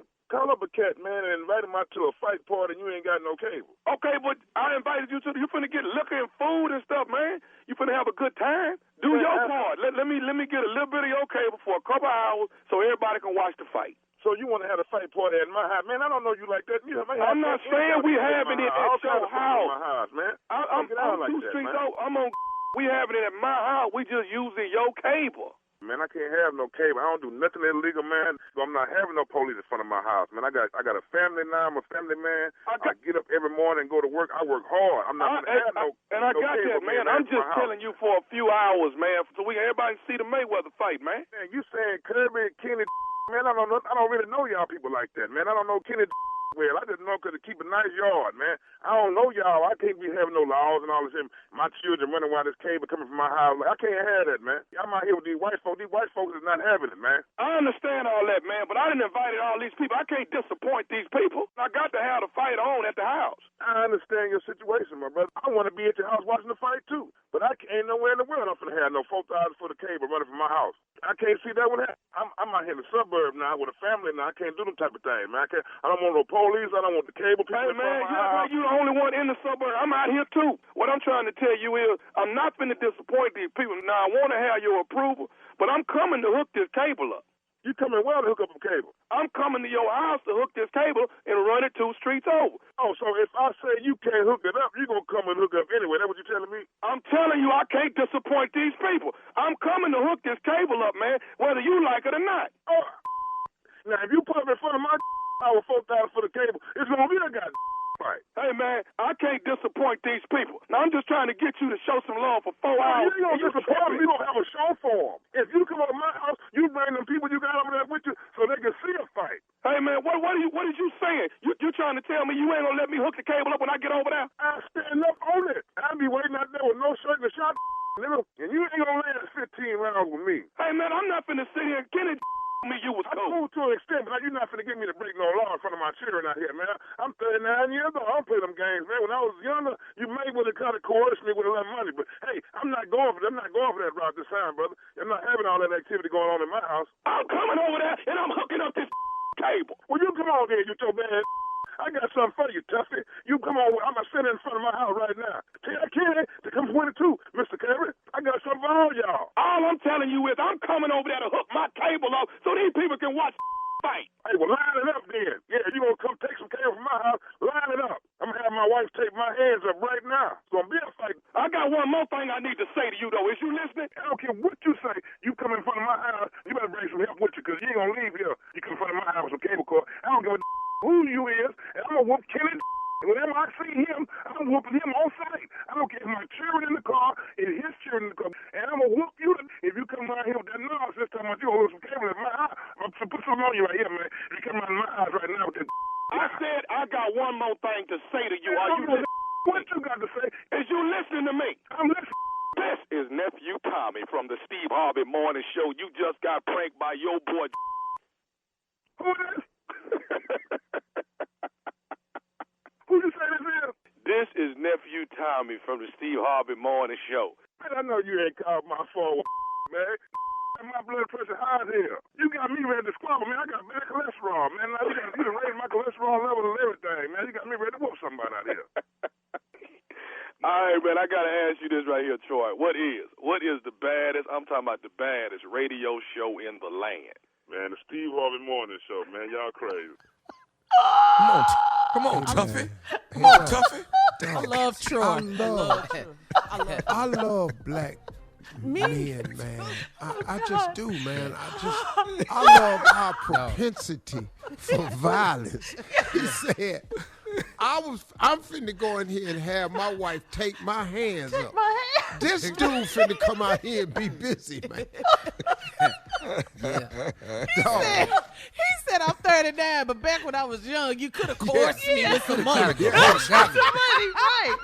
up a cat, man, and invite him out to a fight party and you ain't got no cable. Okay, but I invited you to. You finna get liquor and food and stuff, man. You finna have a good time. Do your part. Let me get a little bit of your cable for a couple hours so everybody can watch the fight. So you want to have a fight party at my house, man? I don't know you like that. I'm not saying we having it at your house. My house, man. I'm 2 streets over. We having it at my house. We just using your cable. Man, I can't have no cable. I don't do nothing illegal, man. I'm not having no police in front of my house, man. I got a family now. I'm a family man. I get up every morning and go to work. I work hard. I'm not gonna have no. And I got that, man. I'm just telling you for a few hours, man, so everybody see the Mayweather fight, man. Man, you saying Kirby, Kenny, man? I don't really know y'all people like that, man. I don't know Kenny. well. I just know because to keep a nice yard, man. I don't know y'all. I can't be having no laws and all this shit. My children running around this cable coming from my house. Like, I can't have that, man. I'm out here with these white folks. These white folks is not having it, man. I understand all that, man, but I didn't invite all these people. I can't disappoint these people. I got to have the fight on at the house. I understand your situation, my brother. I want to be at your house watching the fight, too. But I ain't nowhere in the world I'm finna have no 4,000 foot of cable running from my house. I can't see that one happen. I'm out here in the suburb now with a family now. I can't do them type of thing, man. I don't want no police. I don't want the cable people. Hey, man, you're the only one in the suburb. I'm out here, too. What I'm trying to tell you is I'm not finna disappoint these people. Now, I want to have your approval, but I'm coming to hook this cable up. You coming well to hook up a cable? I'm coming to your house to hook this cable and run it 2 streets over. Oh, so if I say you can't hook it up, you're going to come and hook up anyway. That's what you're telling me? I'm telling you I can't disappoint these people. I'm coming to hook this cable up, man, whether you like it or not. Oh, now, if you put up in front of my our 4,000 for the cable, it's going to be a goddamn fight. Hey, man, I can't disappoint these people. Now, I'm just trying to get you to show some love for 4 hours. You ain't going to disappoint me. You're going to have a show for them. If you come over to my house, you bring them people you got over there with you so they can see a fight. Hey, man, what is you saying? You trying to tell me you ain't going to let me hook the cable up when I get over there? I'll stand up on it. I'll be waiting out there with no shirt and a shot, nigga, and you ain't going to last 15 rounds with me. Hey, man, I'm not finna sit here and get it. Me, you was cool to an extent, but you're not finna get me to break no law in front of my children out here, man. I'm 39 years old. I don't play them games, man. When I was younger, you may would have kind of coerced me with a lot of money, but hey, I'm not going for that. I'm not going for that route this time, brother. I'm not having all that activity going on in my house. I'm coming over there and I'm hooking up this cable. Well, you come on here, you so bad. I got something for you, Tuffy. You come on. I'm going to sit in front of my house right now. Tell Kenny to come 22, Mr. Carey. I got something for all y'all. All I'm telling you is I'm coming over there to hook my cable up so these people can watch fight. Hey, well, line it up then. Yeah, you going to come take some cable from my house, line it up. I'm going to have my wife take my hands up right now. It's going to be a fight. I got one more thing I need to say to you, though. Is you listening? I don't care what you say. You come in front of my house, you better bring some help with you because you ain't going to leave here. You come in front of my house with some cable cord. I don't give a who you is, and I'm going to whoop Kenny. And whenever I see him, I'm whooping him on sight. I don't care if my children in the car, and his children in the car. And I'm going to whoop you if you come around here with that nonsense talking about you going to some cable in my house. I'm going to put something on you right here, man. You come around my house right now with that. I said I got one more thing to say to you. Are you listening? What you got to say? Is you listening to me? I'm listening. This is Nephew Tommy from the Steve Harvey Morning Show. You just got pranked by your boy. Who is? Who you say this is? This is Nephew Tommy from the Steve Harvey Morning Show. Man, I know you ain't called my phone, man. My blood pressure high here. You got me ready to squabble, man. I got bad cholesterol, man. Now you done raised my cholesterol level and everything, man. You got me ready to whoop somebody out here. All right, man, I got to ask you this right here, Troy. What is the baddest, I'm talking about the baddest radio show in the land? Man, the Steve Harvey Morning Show, man. Y'all crazy. Come on, Tuffy. Come on, Tuffy. I love Troy. I love black men, man. I just do, man. I love our propensity for violence. He said, I'm finna go in here and have my wife take my hands up. This dude finna come out here and be busy, man. He said I'm 39, but back when I was young, you could have coerced me with some money.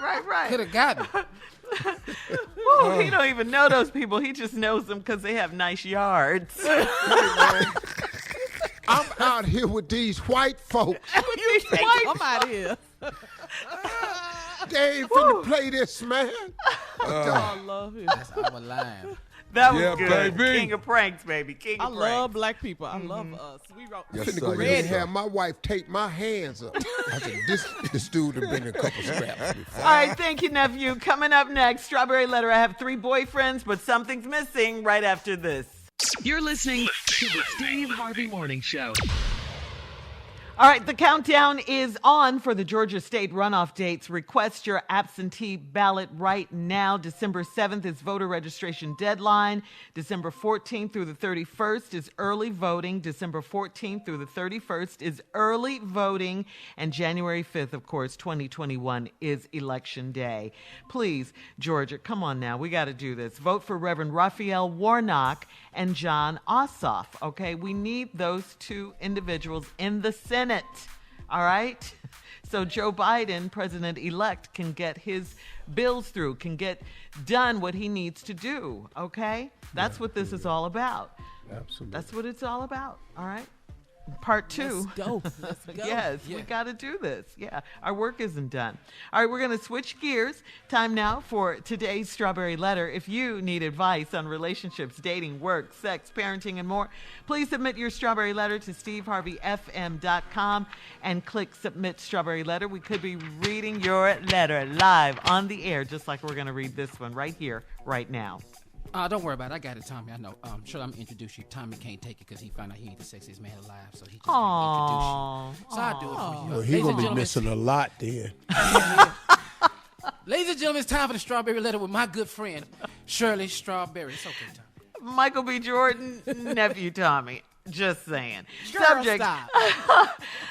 Right. Could have got me. Ooh, he don't even know those people. He just knows them because they have nice yards. I'm out here with these white folks. I'm out here. They ain't finna play this, man. I love him. That's our line. That was good. Baby. King of pranks, baby. King of pranks. I love black people. I love us. We wrote. I'm finna go ahead and have my wife take my hands up. I said, this dude have been in a couple scraps before. All right, thank you, nephew. Coming up next, Strawberry Letter. I have 3 boyfriends, but something's missing right after this. You're listening to the Steve Harvey Morning Show. All right, the countdown is on for the Georgia State runoff dates. Request your absentee ballot right now. December 7th is voter registration deadline. December 14th through the 31st is early voting. December 14th through the 31st is early voting. And January 5th, of course, 2021 is Election Day. Please, Georgia, come on now. We got to do this. Vote for Reverend Raphael Warnock and John Ossoff, okay? We need those 2 individuals in the Senate. All right? So Joe Biden, president-elect, can get his bills through, can get done what he needs to do, okay? That's what this is all about. Absolutely. That's what it's all about, all right? Part 2. Let's go. Yes, Yeah. we got to do this. Yeah, our work isn't done. All right, we're going to switch gears. Time now for today's Strawberry Letter. If you need advice on relationships, dating, work, sex, parenting, and more, please submit your Strawberry Letter to steveharveyfm.com and click Submit Strawberry Letter. We could be reading your letter live on the air, just like we're going to read this one right here, right now. Don't worry about it. I got it, Tommy. I know. Sure, I'm going to introduce you. Tommy can't take it because he found out he ain't the sexiest man alive, so he just can't introduce you. So I'll do it for you. Well, he's going to be missing a lot then. Ladies and gentlemen, it's time for the Strawberry Letter with my good friend, Shirley Strawberry. It's okay, Tommy. Michael B. Jordan, nephew Tommy. Just saying. Girl, Subject. stop.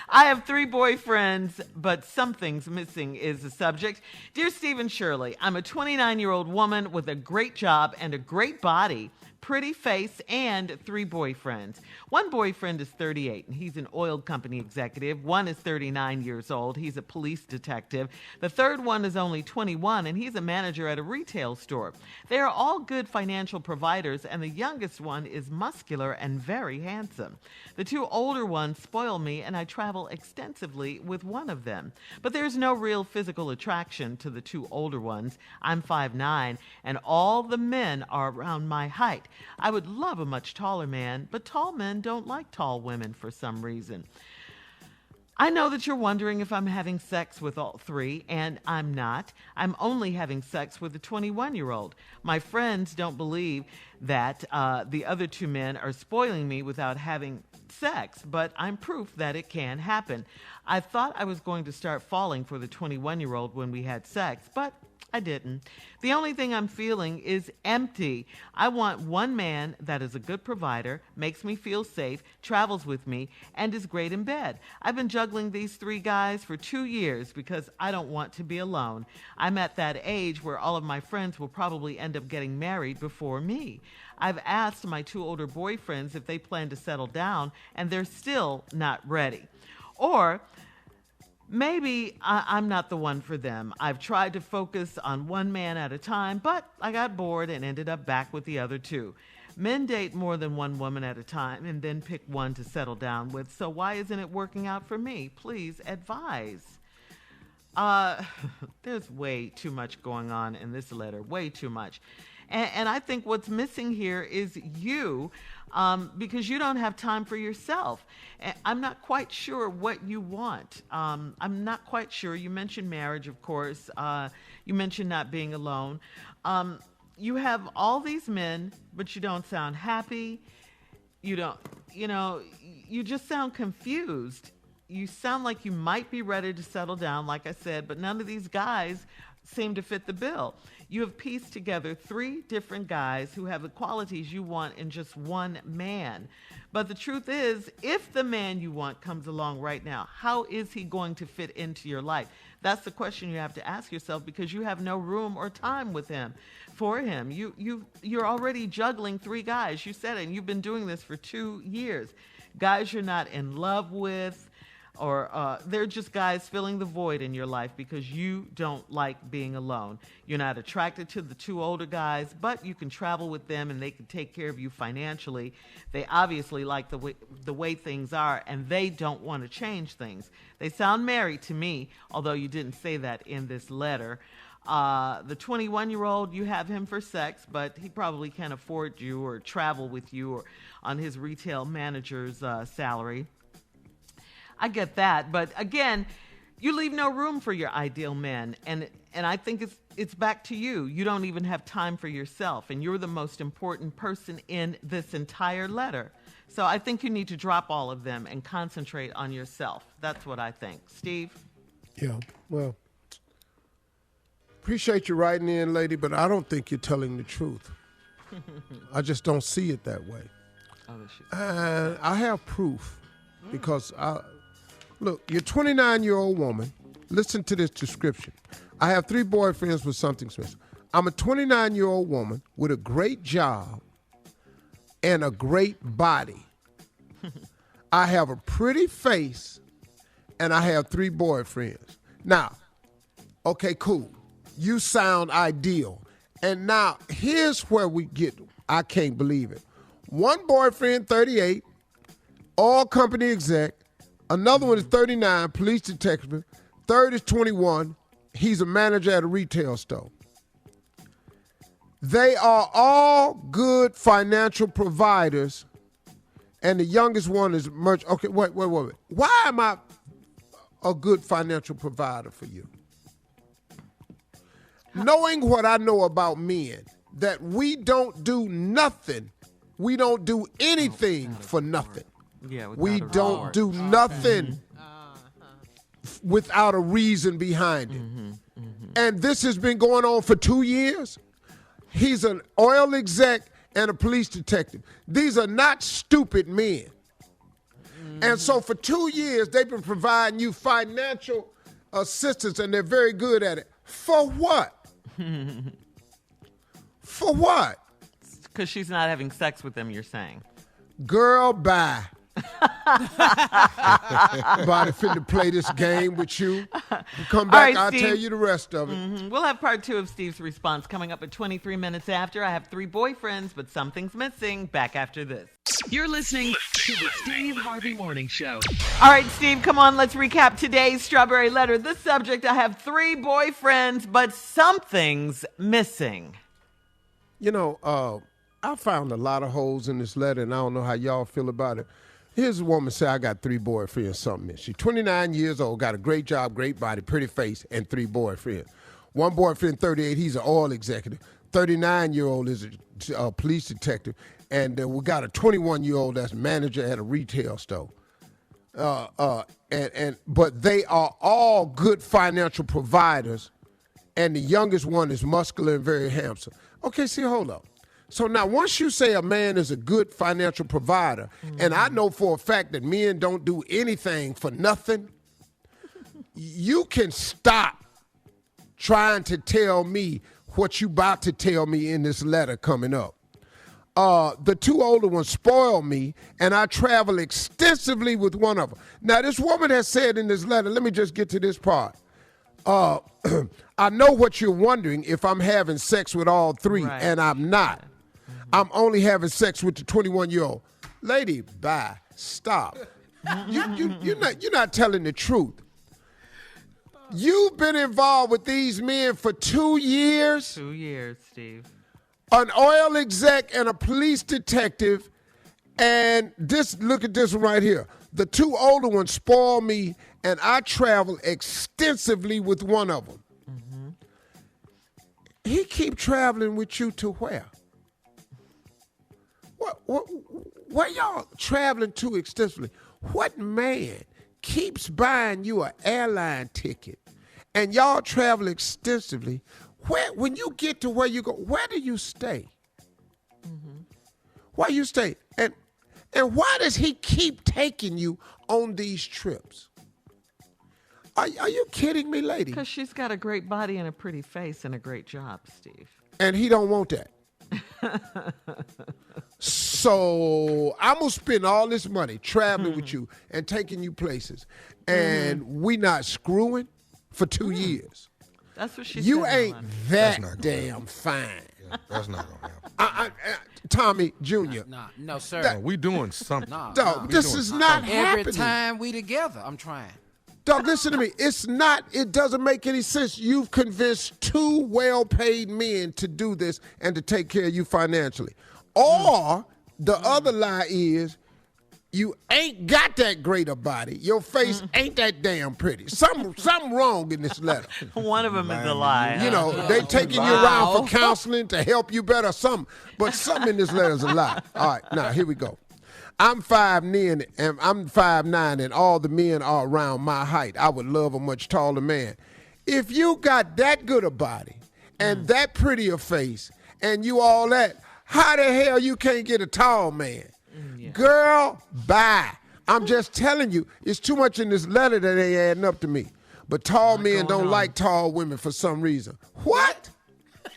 I have 3 boyfriends, but something's missing is the subject. Dear Steve and Shirley, I'm a 29-year-old woman with a great job and a great body, pretty face, and 3 boyfriends. One boyfriend is 38, and he's an oil company executive. One is 39 years old. He's a police detective. The third one is only 21, and he's a manager at a retail store. They are all good financial providers, and the youngest one is muscular and very handsome. The 2 older ones spoil me, and I travel extensively with one of them. But there's no real physical attraction to the 2 older ones. I'm 5'9", and all the men are around my height. I would love a much taller man, but tall men don't like tall women for some reason. I know that you're wondering if I'm having sex with all 3, and I'm not. I'm only having sex with a 21-year-old. My friends don't believe that the other 2 men are spoiling me without having sex, but I'm proof that it can happen. I thought I was going to start falling for the 21-year-old when we had sex, but I didn't. The only thing I'm feeling is empty. I want one man that is a good provider, makes me feel safe, travels with me, and is great in bed. I've been juggling these 3 guys for 2 years because I don't want to be alone. I'm at that age where all of my friends will probably end up getting married before me. I've asked my 2 older boyfriends if they plan to settle down, and they're still not ready. Or maybe I'm not the one for them. I've tried to focus on one man at a time, but I got bored and ended up back with the other 2. Men date more than one woman at a time and then pick one to settle down with. So why isn't it working out for me? Please advise. There's way too much going on in this letter, way too much. And I think what's missing here is you, because you don't have time for yourself. I'm not quite sure what you want. I'm not quite sure. You mentioned marriage, of course. You mentioned not being alone. You have all these men, but you don't sound happy. You don't, you just sound confused. You sound like you might be ready to settle down, like I said, but none of these guys seem to fit the bill. You have pieced together 3 different guys who have the qualities you want in just one man. But the truth is, if the man you want comes along right now, how is he going to fit into your life? That's the question you have to ask yourself, because you have no room or time with him, for him. You're already juggling 3 guys. You said it, and you've been doing this for 2 years. Guys you're not in love with, or they're just guys filling the void in your life because you don't like being alone. You're not attracted to the 2 older guys, but you can travel with them and they can take care of you financially. They obviously like the way things are, and they don't want to change things. They sound married to me, although you didn't say that in this letter. The 21-year-old, you have him for sex, but he probably can't afford you or travel with you or on his retail manager's salary. I get that, but again, you leave no room for your ideal man, and I think it's back to you. You don't even have time for yourself, and you're the most important person in this entire letter. So I think you need to drop all of them and concentrate on yourself. That's what I think. Steve? Yeah, well, appreciate you writing in, lady, but I don't think you're telling the truth. I just don't see it that way. And I have proof because look, you're a 29-year-old woman. Listen to this description. I have 3 boyfriends with something special. I'm a 29-year-old woman with a great job and a great body. I have a pretty face and I have 3 boyfriends. Now, okay, cool. You sound ideal. And now, here's where we get, I can't believe it. One boyfriend, 38, all company exec. Another one is 39, police detective. Third is 21. He's a manager at a retail store. They are all good financial providers, and the youngest one is merch. Okay, wait. Why am I a good financial provider for you? Knowing what I know about men, that we don't do nothing. We don't do anything for nothing. Yeah, we don't do nothing without a reason behind it. And this has been going on for 2 years. He's an oil exec and a police detective. These are not stupid men. And so for 2 years, they've been providing you financial assistance, and they're very good at it. For what? For what? Because she's not having sex with them, you're saying. Girl, bye. Everybody finna play this game with you. Come back, I'll tell you the rest of it. We'll have part 2 of Steve's response coming up at 23 minutes after. I have 3 boyfriends, but something's missing. Back after this. You're listening to the Steve Harvey Morning Show. All right, Steve, come on. Let's recap today's Strawberry Letter. The subject, I have 3 boyfriends, but something's missing. You know, I found a lot of holes in this letter, and I don't know how y'all feel about it. Here's a woman say, I got 3 boyfriends, something. She's 29 years old, got a great job, great body, pretty face, and 3 boyfriends. One boyfriend, 38, he's an oil executive. 39-year-old is a police detective. And we got a 21-year-old that's manager at a retail store. But they are all good financial providers, and the youngest one is muscular and very handsome. Okay, see, hold up. So now once you say a man is a good financial provider, and I know for a fact that men don't do anything for nothing, you can stop trying to tell me what you about to tell me in this letter coming up. The 2 older ones spoil me, and I travel extensively with one of them. Now, this woman has said in this letter, let me just get to this part. I know what you're wondering, if I'm having sex with all 3, right. And I'm not. I'm only having sex with the 21-year-old. Lady, bye. Stop. You're not telling the truth. You've been involved with these men for 2 years. 2 years, Steve. An oil exec and a police detective, and look at this one right here. The 2 older ones spoil me, and I travel extensively with one of them. He keep traveling with you to where? Where y'all traveling to extensively? What man keeps buying you an airline ticket and y'all travel extensively? When you get to where you go, where do you stay? Where you stay? And why does he keep taking you on these trips? Are you kidding me, lady? Because she's got a great body and a pretty face and a great job, Steve. And he don't want that. So I'm going to spend all this money traveling with you and taking you places. And we not screwing for 2 years. That's what she said. You ain't that damn fine. Yeah, that's not going to happen. Tommy Jr. No, sir. We doing something. Dog, this is not happening. Every time we together, I'm trying. Dog, listen to me. It doesn't make any sense. You've convinced 2 well-paid men to do this and to take care of you financially. Or the other lie is you ain't got that great a body. Your face ain't that damn pretty. Something wrong in this letter. One of them is a lie. You know, they taking you around for counseling to help you better, something. But something in this letter is a lie. All right, now here we go. I'm 5'9", and I'm 5'9", and all the men are around my height. I would love a much taller man. If you got that good a body and that pretty a face and you all that, how the hell you can't get a tall man? Girl, bye. I'm just telling you, it's too much in this letter that ain't adding up to me. But tall men don't like tall women for some reason. What?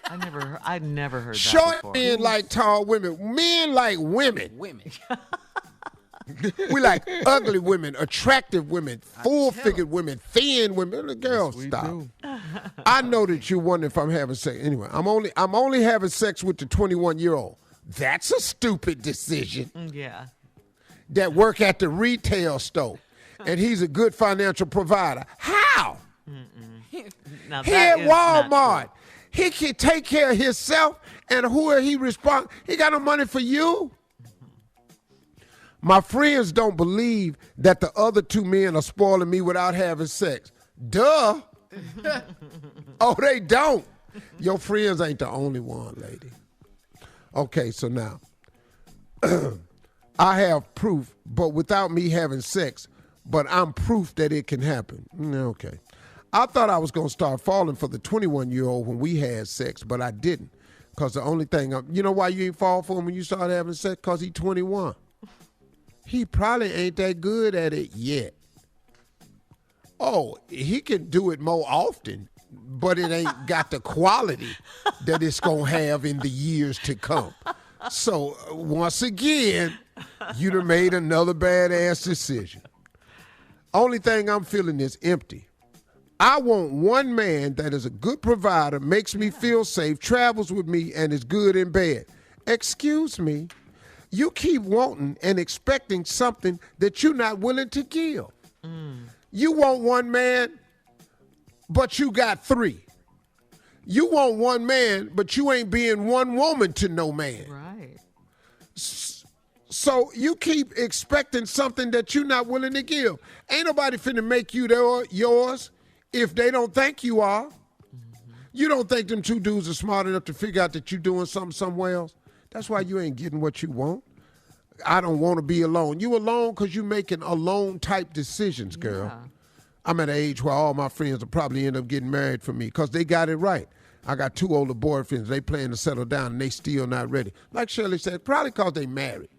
I never heard that Short before. men like tall women. Men like women. We like ugly women, attractive women, full-figured women, thin women. The girls, stop. I know that you're wondering if I'm having sex. Anyway, I'm only having sex with the 21-year-old. That's a stupid decision. Yeah. That work at the retail store, and he's a good financial provider. How? Now, He at Walmart. He can take care of himself, and who are he respond? He got no money for you. My friends don't believe that the other two men are spoiling me without having sex. Duh. Oh, they don't. Your friends ain't the only one, lady. Okay, so now, I have proof, but without me having sex, but I'm proof that it can happen. Okay. I thought I was going to start falling for the 21-year-old when we had sex, but I didn't. Because the only thing, you know why you ain't fall for him when you start having sex? Because he's 21. He probably ain't that good at it yet. Oh, he can do it more often, but it ain't got the quality that it's going to have in the years to come. So, once again, you done made another badass decision. Only thing I'm feeling is empty. I want one man that is a good provider, makes me feel safe, travels with me, and is good in bed. Excuse me. You keep wanting and expecting something that you're not willing to give. You want one man, but you got three. You want one man, but you ain't being one woman to no man. Right. So you keep expecting something that you're not willing to give. Ain't nobody finna make you yours if they don't think you are. You don't think them two dudes are smart enough to figure out that you're doing something somewhere else? That's why you ain't getting what you want. I don't want to be alone. You alone because you making alone type decisions, girl. Yeah. I'm at an age where all my friends will probably end up getting married for me because they got it right. I got two older boyfriends. They plan to settle down and they still not ready. Like Shirley said, probably because they married.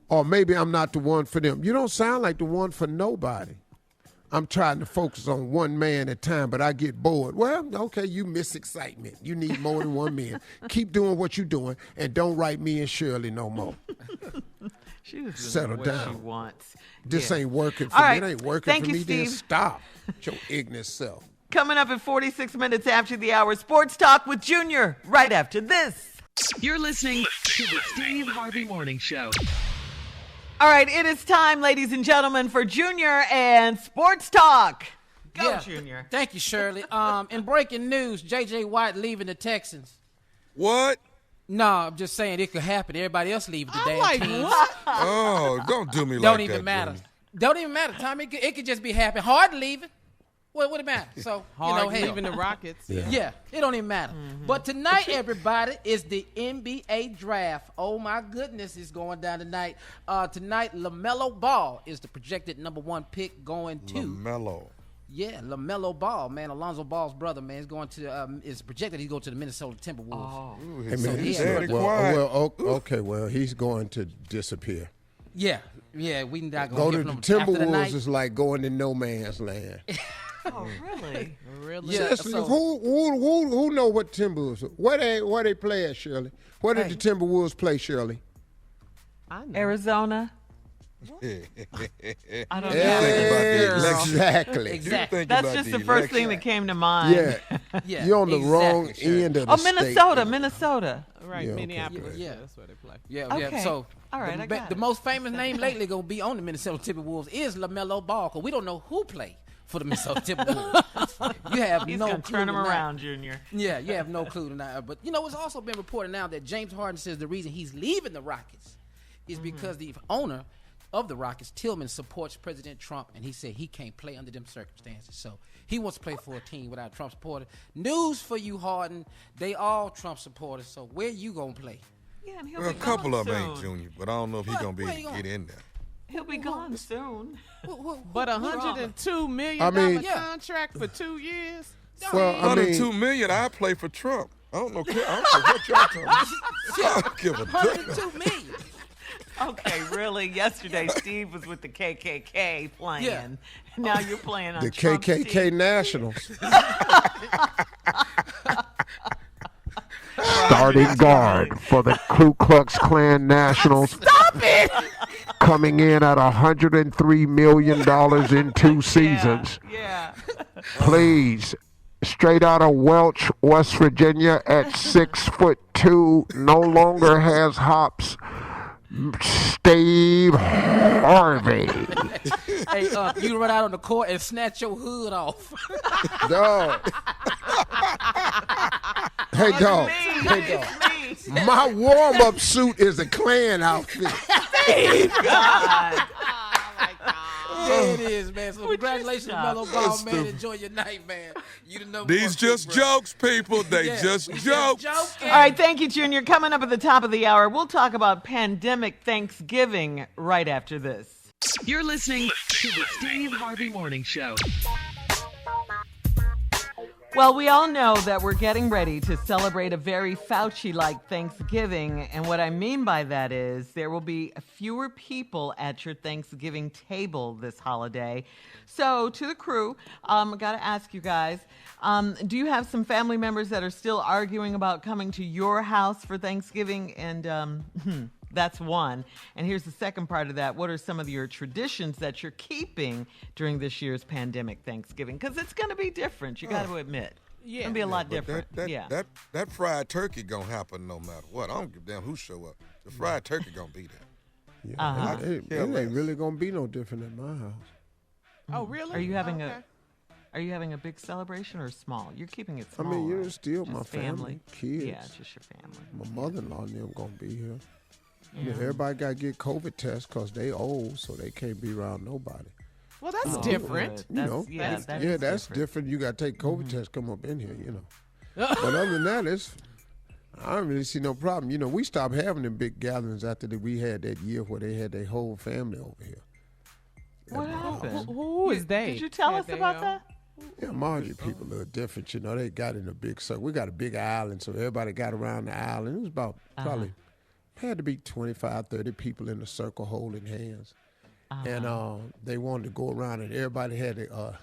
Or maybe I'm not the one for them. You don't sound like the one for nobody. I'm trying to focus on one man at a time, but I get bored. Well, okay, you miss excitement. You need more than one man. Keep doing what you're doing, and don't write me and Shirley no more. She just settle down. What she wants. This ain't working for All me. right. It ain't working Thank for you, me. Steve. Then stop. Your ignorant self. Coming up at 46 minutes after the hour, Sports Talk with Junior, right after this. You're listening to the Steve Harvey Morning Show. All right, it is time, ladies and gentlemen, for Junior and Sports Talk. Go, Junior. Thank you, Shirley. In breaking news, J.J. Watt leaving the Texans. What? No, I'm just saying it could happen. Everybody else leaving the damn like, teams. what? Oh, don't do me like that. Don't even matter. Junior. Don't even matter, Tommy. It could just be happening. Harden leaving. What it matter? So, Harden hell. leaving the Rockets. Yeah, it don't even matter. But tonight, everybody, is the NBA draft. Oh, my goodness, it's going down tonight. Tonight, LaMelo Ball is the projected number one pick going to. LaMelo. Yeah, LaMelo Ball, man. Alonzo Ball's brother, man, is going to. It's projected he's going to the Minnesota Timberwolves. Oh. Ooh, Hey, he's man, very quiet. well, he's going to disappear. Yeah, we not Go going to to the give him after the Timberwolves night. is like going to no man's land. Oh, really? Really? Yeah, Seriously, so- who know what Timberwolves are? Where they play at, Shirley? Where did the Timberwolves play, Shirley? I know. Arizona. I don't know. Exactly. Exactly. That's just the first thing that came to mind. Yeah. You're on the wrong end of the state. Minnesota. Right, Yeah, okay. Minneapolis. Yeah. That's where they play. Yeah. Okay. So, all right, I got the it. most famous name lately going to be on the Minnesota Timberwolves is LaMelo Ball, because we don't know who play for the Minnesota Timberwolves. You have He's no going to clue turn him tonight. around, Junior. Yeah, you have no clue tonight. But, it's also been reported now that James Harden says the reason he's leaving the Rockets is because the owner of the Rockets, Tillman, supports President Trump, and he said he can't play under them circumstances. So he wants to play for a team without Trump supporters. News for you, Harden. They all Trump supporters, so where you going to play? Yeah, and he'll Well, a be couple gone of them soon. ain't Junior, but I don't know if he's going to Where be you get in there. He'll be gone soon. But $102 million contract for 2 years? Well, I mean, $102 million, I play for Trump. I don't know what y'all talking about. I don't give a damn. $102 million. Okay, really? Yesterday, Steve was with the KKK playing. Yeah. Now you're playing on the Trump's KKK team. Nationals. The starting guard for the Ku Klux Klan Nationals. Stop it! Coming in at $103 million in 2 seasons. Yeah. Please, straight out of Welch, West Virginia, at 6'2", no longer has hops. Steve Harvey. Hey, you run out on the court and snatch your hood off. Dog. Hey, dog. Hey, dog. My warm-up suit is a Klan outfit. God. There it is, man. So congratulations, Mellow Ball, man. Enjoy your night, man. You the number These just jokes, people. They just jokes. All right, thank you, Junior. Coming up at the top of the hour, we'll talk about pandemic Thanksgiving right after this. You're listening to the Steve Harvey Morning Show. Well, we all know that we're getting ready to celebrate a very Fauci-like Thanksgiving, and what I mean by that is there will be fewer people at your Thanksgiving table this holiday. So, to the crew, I got to ask you guys, do you have some family members that are still arguing about coming to your house for Thanksgiving? And that's one. And here's the second part of that. What are some of your traditions that you're keeping during this year's pandemic Thanksgiving? Because it's going to be different. You got to admit. Yeah. It's going to be a lot different. That fried turkey going to happen no matter what. I don't give a damn who show up. The fried turkey going to be there. Yeah, it ain't really going to be no different at my house. Oh, really? Are you having a big celebration or small? You're keeping it small. I mean, right? still Just my family, kids. Yeah, just your family. My mother-in-law and them going to be here. Yeah. Everybody got to get COVID tests because they old, so they can't be around nobody. Well, that's different. That's different. You got to take COVID tests, come up in here, But other than that, I don't really see no problem. We stopped having them big gatherings after we had that year where they had their whole family over here. What happened? Who is they? Did you tell us about that? Yeah, Marjorie people a little different. They got in a big circle. We got a big island, so everybody got around the island. It was about probably had to be 25, 30 people in a circle holding hands. And they wanted to go around, and everybody had to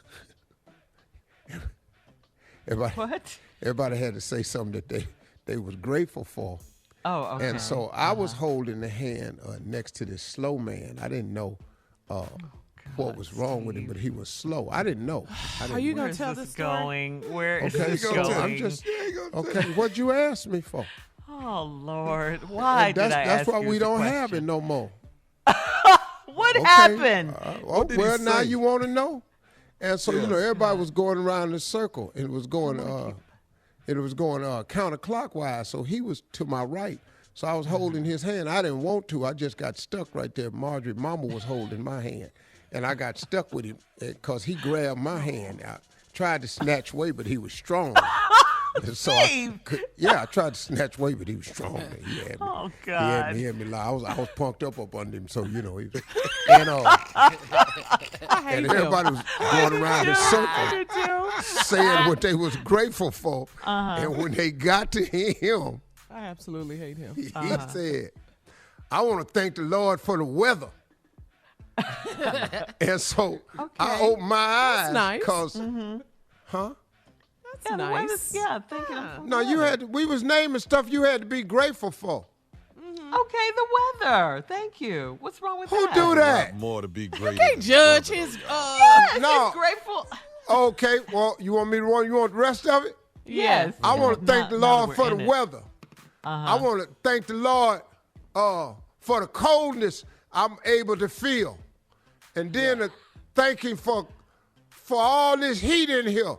everybody had to say something that they was grateful for. Oh, okay. And so I was holding the hand next to this slow man. I didn't know what was wrong with him, but he was slow. I didn't know. Are you going to tell this going? Where is this going? Okay, what'd you ask me for? Oh, Lord. Why did I ask That's why you we don't question? have it no more. What happened? Now you want to know? And so, everybody was going around in a circle. And it was going counterclockwise. So he was to my right. So I was holding his hand. I didn't want to. I just got stuck right there. Marjorie Mama was holding my hand. And I got stuck with him because he grabbed my hand. I tried to snatch away, but he was strong. So I tried to snatch away, but he was strong. He had me. Oh God! He had me lie. I was punked up under him, so he was. And everybody was going around the circle saying what they was grateful for. And when they got to him, I absolutely hate him. He said, "I want to thank the Lord for the weather." And so I opened my eyes because, That's nice. Thinking of No, we was naming stuff you had to be grateful for. Okay, the weather. Thank you. What's wrong with Who that? do that? More to be grateful. You can't judge his. No. He's grateful. Okay, well, you want me to run? You want the rest of it? Yes. I want to thank the Lord for the weather. I want to thank the Lord for the coldness I'm able to feel. And then thank him for all this heat in here.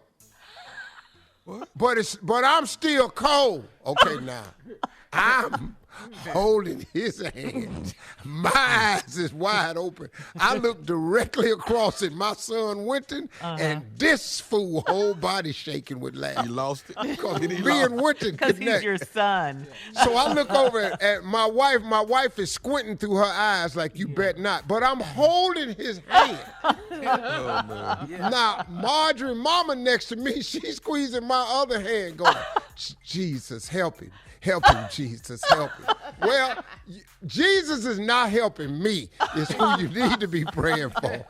What? But I'm still cold. Okay, now I'm holding his hand. My eyes is wide open. I look directly across at my son Winton, and this fool whole body shaking with laughter. He lost it. Because me and Winton Because connect. he's your son. So I look over at my wife. My wife is squinting through her eyes like you bet not. But I'm holding his hand. Now, Marjorie Mama next to me, she's squeezing my other hand going, Jesus, help him. Help him, Jesus, help him. Well, Jesus is not helping me. It's who you need to be praying for.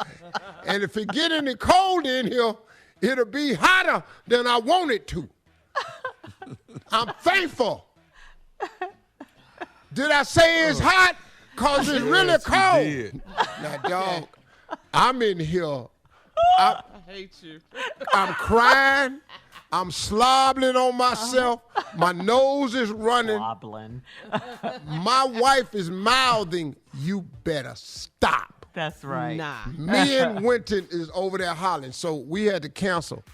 And if it get any cold in here, it'll be hotter than I want it to. I'm thankful Did I say it's hot? Because it's really cold. Did. Now, dog, I'm in here. I hate you. I'm crying. I'm slobbering on myself. My nose is running. Slobbling. My wife is mouthing, "You better stop." That's right. Nah. Me and Winton is over there hollering. So we had to cancel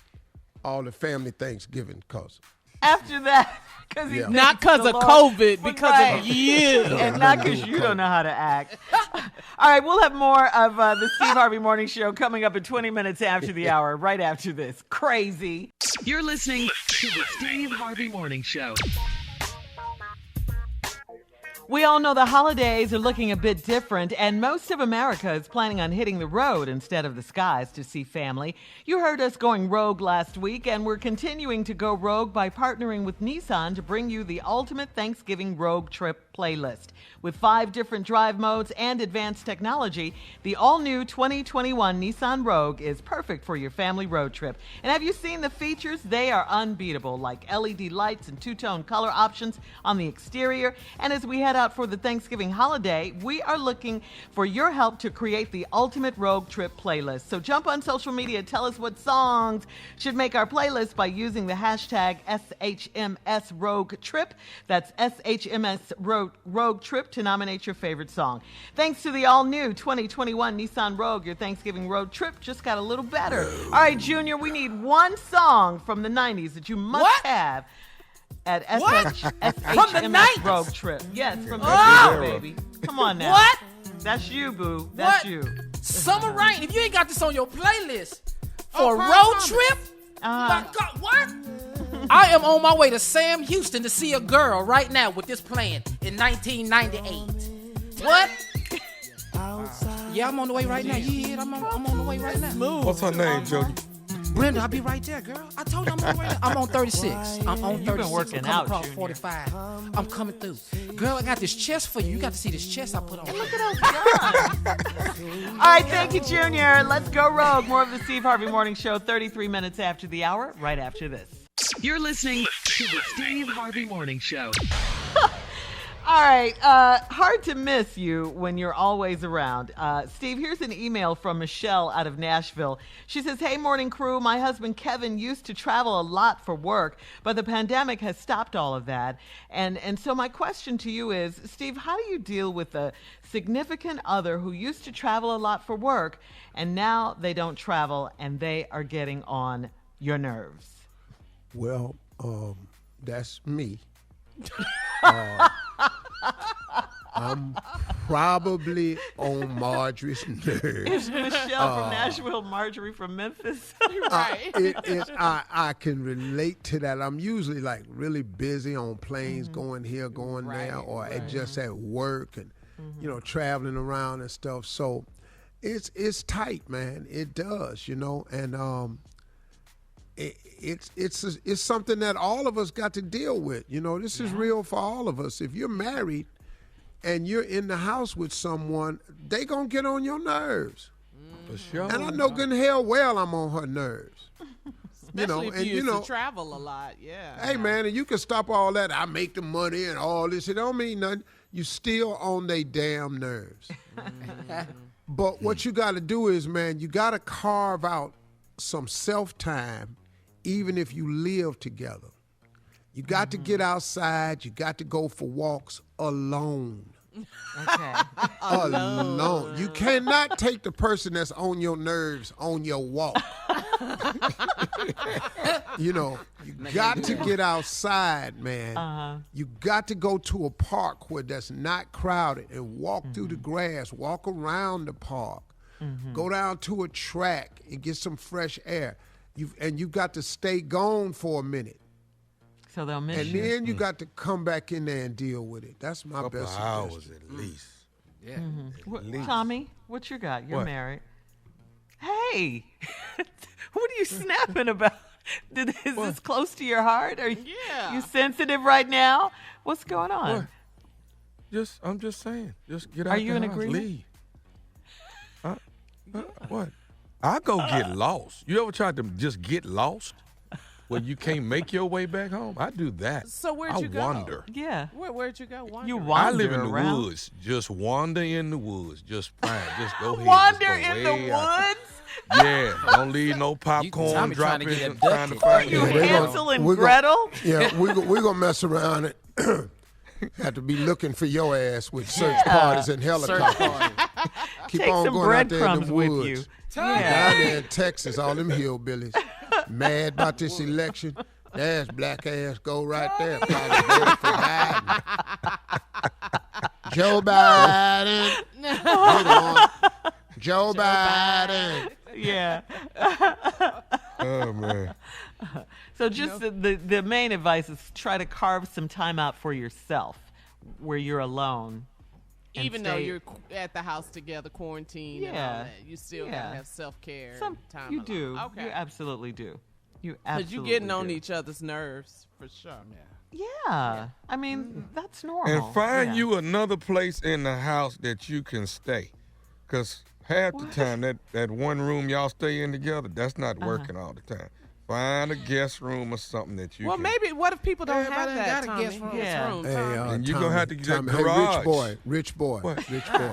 all the family Thanksgiving because. After that, because not because of COVID, because of you, and not because you don't know how to act. All right, we'll have more of the Steve Harvey Morning Show coming up in 20 minutes after the hour. Right after this, crazy. You're listening to the Steve Harvey Morning Show. We all know the holidays are looking a bit different, and most of America is planning on hitting the road instead of the skies to see family. You heard us going rogue last week, and we're continuing to go rogue by partnering with Nissan to bring you the ultimate Thanksgiving road trip playlist. With 5 different drive modes and advanced technology, the all-new 2021 Nissan Rogue is perfect for your family road trip. And have you seen the features? They are unbeatable, like LED lights and two-tone color options on the exterior. And as we head out for the Thanksgiving holiday, we are looking for your help to create the ultimate road trip playlist. So jump on social media, tell us what songs should make our playlist by using the hashtag SHMS Rogue Trip. That's SHMS Rogue Trip to nominate your favorite song. Thanks to the all-new 2021 Nissan Rogue, your Thanksgiving road trip just got a little better. All right, Junior, we need one song from the 90s that you must have at SHMS Rogue Trip. Yes, from the baby. Come on now. What? That's you, boo. That's you. Summer Rain. If you ain't got this on your playlist for a road trip, my God, what? I am on my way to Sam Houston to see a girl right now with this playing in 1998. What? Yeah, I'm on the way right now. You hear it? I'm on the way right now. What's her name, Jody? Brenda, I'll be right there, girl. I told you I'm on the way there. I'm on 36. I'm on 36. You've been working I'm out, across Junior. 45. I'm coming through. Girl, I got this chest for you. You got to see this chest I put on. Look at those guns. All right, thank you, Junior. Let's go rogue. More of the Steve Harvey Morning Show 33 minutes after the hour, right after this. You're listening to the Steve Harvey Morning Show. All right, hard to miss you when you're always around. Steve, here's an email from Michelle out of Nashville. She says, "Hey, morning crew, my husband Kevin used to travel a lot for work, but the pandemic has stopped all of that. And so my question to you is, Steve, how do you deal with a significant other who used to travel a lot for work, and now they don't travel, and they are getting on your nerves?" Well, that's me. I'm probably on Marjorie's nerves. Is Michelle from Nashville, Marjorie from Memphis? Right. I can relate to that. I'm usually like really busy on planes, going here, going there, or just at work and traveling around and stuff. So it's tight, man. It does, and it's something that all of us got to deal with. This is real for all of us. If you're married and you're in the house with someone, they gonna get on your nerves. For sure. And I know good and hell well I'm on her nerves. Especially if you used to travel a lot, yeah. Hey, man, and you can stop all that. I make the money and all this. It don't mean nothing. You still on they damn nerves. But what you got to do is, man, you got to carve out some self-time, even if you live together. You got to get outside. You got to go for walks alone. Okay. Alone. You cannot take the person that's on your nerves on your walk. You got to get outside, man. You got to go to a park where that's not crowded and walk through the grass, walk around the park, go down to a track and get some fresh air. You got to stay gone for a minute. So they'll miss and you. And then you got to come back in there and deal with it. That's my Couple best hours suggestion. at least. Yeah. At least. Tommy, what you got? You're What? married. Hey, what are you snapping about? Is this close to your heart? Are you sensitive right now? What's going on? What? I'm just saying. Just get out Are you the in house. agreement? Leave. What? I go get lost. You ever tried to just get lost where you can't make your way back home. I do that. So where'd you go? I wander. Yeah. Where'd you go? Wander. You wander I live in the around? woods. Just wander in the woods. Just fine. Just go ahead. Wander Just go in the way out there. woods? Yeah, don't leave no popcorn Tommy trying to dropping. get Trying to abducted. find You your way home. Hansel and we're Gretel? Yeah, we're going to mess around and have to be looking for your ass with search parties and helicopters. Keep Take on some going out there in breadcrumbs the with woods. you. Down there in Texas, all them hillbillies mad about this election. There's black ass go right there. Probably voted for Biden. Joe Biden. Get on. Joe Biden. Yeah. Oh, man. So just the main advice is try to carve some time out for yourself where you're alone. and Even though stay- you're at the house together, quarantined, and all Yeah. that, you still Yeah. gotta have self-care. Some time you alone. do. Okay. You absolutely do. You Because absolutely you're getting on do. each other's nerves for sure. Yeah. I mean, that's normal. And find Yeah. you another place in the house that you can stay. Because half the time, that one room y'all stay in together, that's not working all the time. Find a guest room or something that you Well, can. maybe what if people don't Everybody have that? got a guest Tommy? room. Guest room, Hey, Tommy. And you're gonna have to get that Tommy, hey, garage. rich boy.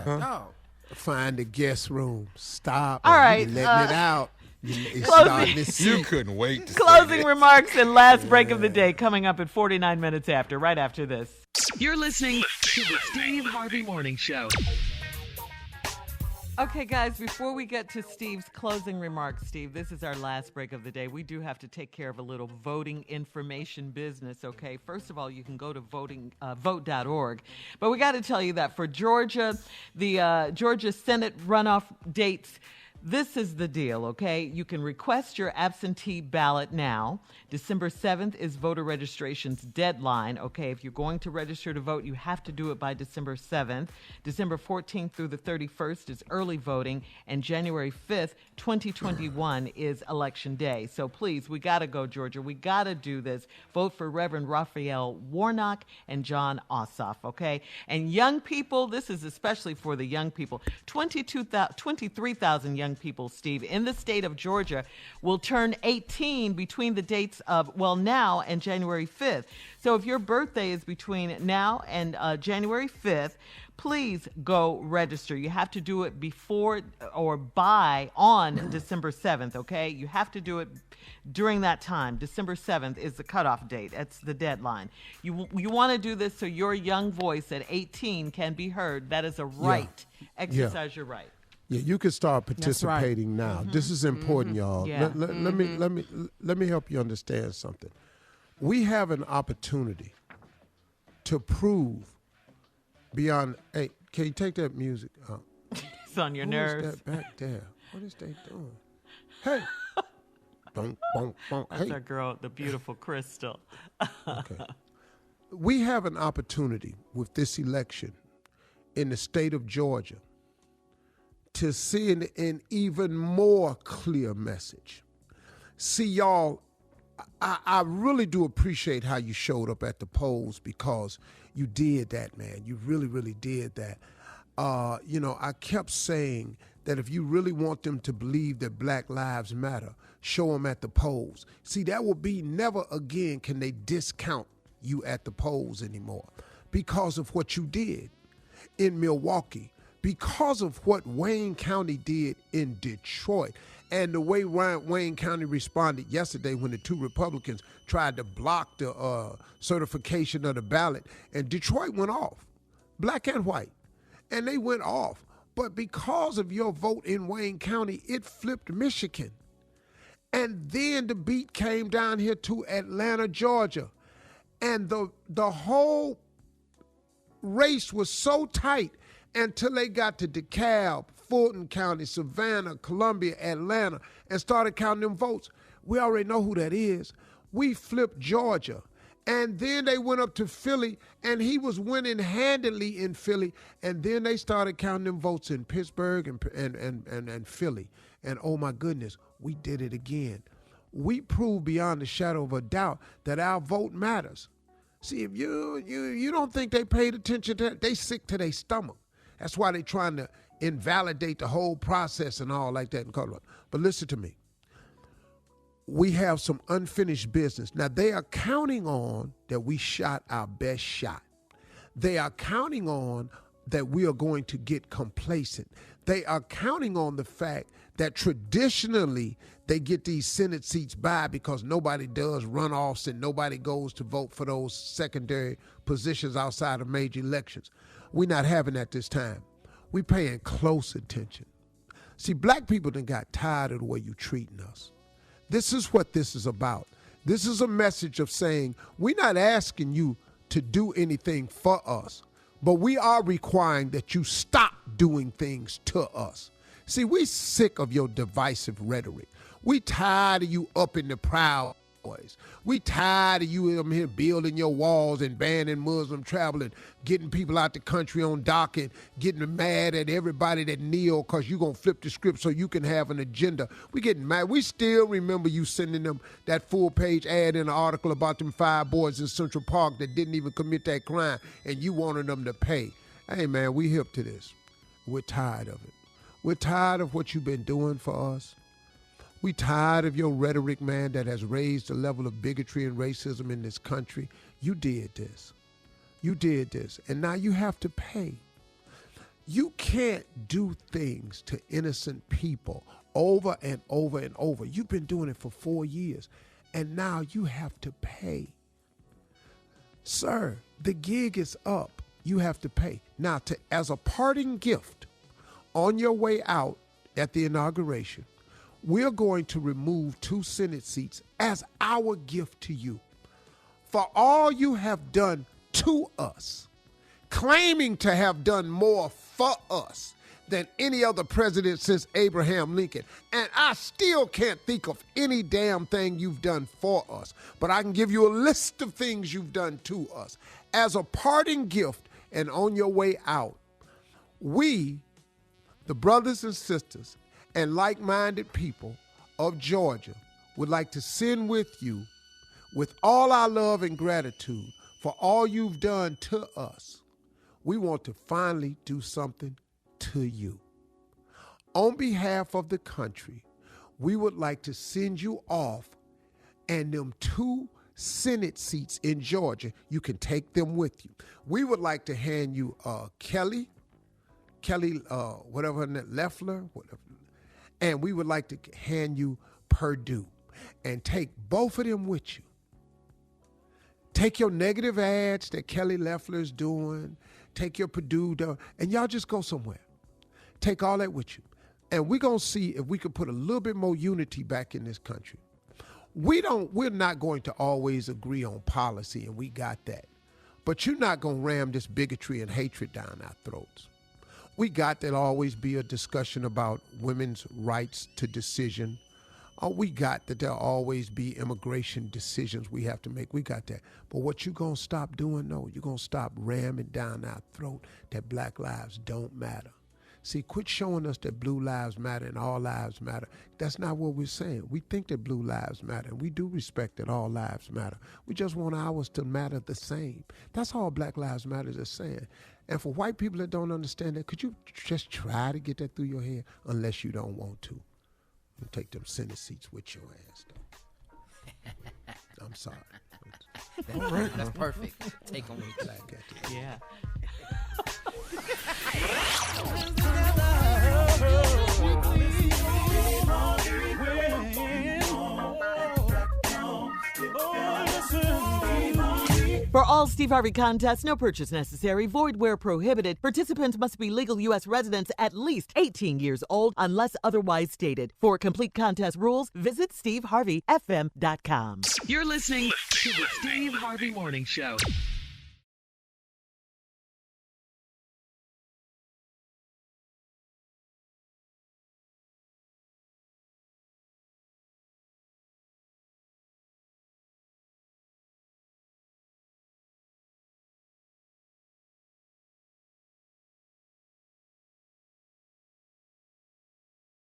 No. Find the guest room. Stop. All it. right, You letting it out. It's closing- starting to You see. couldn't wait to say Closing that. remarks and last break of the day coming up at 49 minutes after, right after this. You're listening to the Steve Harvey Morning Show. Okay, guys, before we get to Steve's closing remarks, Steve, this is our last break of the day. We do have to take care of a little voting information business, okay? First of all, you can go to vote.org. But we got to tell you that for Georgia, the Georgia Senate runoff dates, this is the deal, okay? You can request your absentee ballot now. December 7th is voter registration's deadline, okay? If you're going to register to vote, you have to do it by December 7th. December 14th through the 31st is early voting, and January 5th, 2021 is election day. So please, we got to go, Georgia. We got to do this. Vote for Reverend Raphael Warnock and John Ossoff, okay? And young people, this is especially for the young people. 23,000 young people, Steve, in the state of Georgia will turn 18 between the dates of, well, now and January 5th. So if your birthday is between now and January 5th, please go register. You have to do it before or by on December 7th, okay? You have to do it during that time. December 7th is the cutoff date. That's the deadline. You want to do this so your young voice at 18 can be heard. That is a right. Exercise your right. Yeah, you can start participating now. This is important, y'all. Yeah. Let me help you understand something. We have an opportunity to prove beyond. Hey, can you take that music out? It's on your Who nerves. is that back there? What is they doing? Hey. Bonk, bonk, bonk. That's Hey. our girl, the beautiful Crystal. Okay. We have an opportunity with this election in the state of Georgia to send an even more clear message. See, y'all, I really do appreciate how you showed up at the polls, because you did that, man. You really, really did that. I kept saying that if you really want them to believe that Black Lives Matter, show them at the polls. See, that will be never again can they discount you at the polls anymore because of what you did in Milwaukee, because of what Wayne County did in Detroit, and the way Wayne County responded yesterday when the two Republicans tried to block the certification of the ballot, and Detroit went off, black and white, and they went off. But because of your vote in Wayne County, it flipped Michigan. And then the beat came down here to Atlanta, Georgia. And the whole race was so tight until they got to DeKalb, Fulton County, Savannah, Columbia, Atlanta, and started counting them votes. We already know who that is. We flipped Georgia. And then they went up to Philly, and he was winning handily in Philly. And then they started counting them votes in Pittsburgh and Philly. And oh my goodness, we did it again. We proved beyond a shadow of a doubt that our vote matters. See, if you don't think they paid attention to that, they sick to their stomach. That's why they trying to invalidate the whole process and all like that in Colorado. But listen to me. we have some unfinished business. Now, they are counting on that we shot our best shot. They are counting on that we are going to get complacent. They are counting on the fact that traditionally they get these Senate seats by because nobody does runoffs and nobody goes to vote for those secondary positions outside of major elections. We're not having that this time. We're paying close attention. See, black people done got tired of the way you treating us. This is what this is about. This is a message of saying we're not asking you to do anything for us, but we are requiring that you stop doing things to us. See, we sick of your divisive rhetoric. We tired of you up in the Proud Boys. We tired of you here building your walls and banning Muslim travel and getting people out the country on dock and getting mad at everybody that kneel because you're going to flip the script so you can have an agenda. We getting mad. We still remember you sending them that full-page ad in an article about them 5 boys in Central Park that didn't even commit that crime, and you wanted them to pay. Hey, man, we hip to this. We're tired of it. We're tired of what you've been doing for us. We tired of your rhetoric, man, that has raised the level of bigotry and racism in this country. You did this. You did this. And now you have to pay. You can't do things to innocent people over and over and over. You've been doing it for 4 years. And now you have to pay. Sir, the gig is up. You have to pay. Now, as a parting gift on your way out at the inauguration, we're going to remove 2 Senate seats as our gift to you for all you have done to us, claiming to have done more for us than any other president since Abraham Lincoln. And I still can't think of any damn thing you've done for us, but I can give you a list of things you've done to us. As a parting gift and on your way out, we, the brothers and sisters, and like-minded people of Georgia would like to send with you, with all our love and gratitude for all you've done to us. We want to finally do something to you. On behalf of the country, we would like to send you off, and them 2 Senate seats in Georgia, you can take them with you. We would like to hand you Kelly, whatever her name, Loeffler, whatever. And we would like to hand you Purdue and take both of them with you. Take your negative ads that Kelly Loeffler is doing, take your Purdue, and y'all just go somewhere. Take all that with you. And we're going to see if we can put a little bit more unity back in this country. We're not going to always agree on policy, and we got that. But you're not going to ram this bigotry and hatred down our throats. We got that always be a discussion about women's rights to decision. We got that there'll always be immigration decisions we have to make. We got that. But what you going to stop doing, no, you're going to stop ramming down our throat that black lives don't matter. See, quit showing us that blue lives matter and all lives matter. That's not what we're saying. We think that blue lives matter, and we do respect that all lives matter. We just want ours to matter the same. That's all Black Lives Matter is saying. And for white people that don't understand that, could you just try to get that through your head? Unless you don't want to. You take them Senate seats with your ass, though. I'm sorry. All right, that's perfect. Take on with that. Yeah. For all Steve Harvey contests, no purchase necessary, void where prohibited. Participants must be legal U.S. residents at least 18 years old unless otherwise stated. For complete contest rules, visit SteveHarveyFM.com. You're listening to the Steve Harvey Morning Show.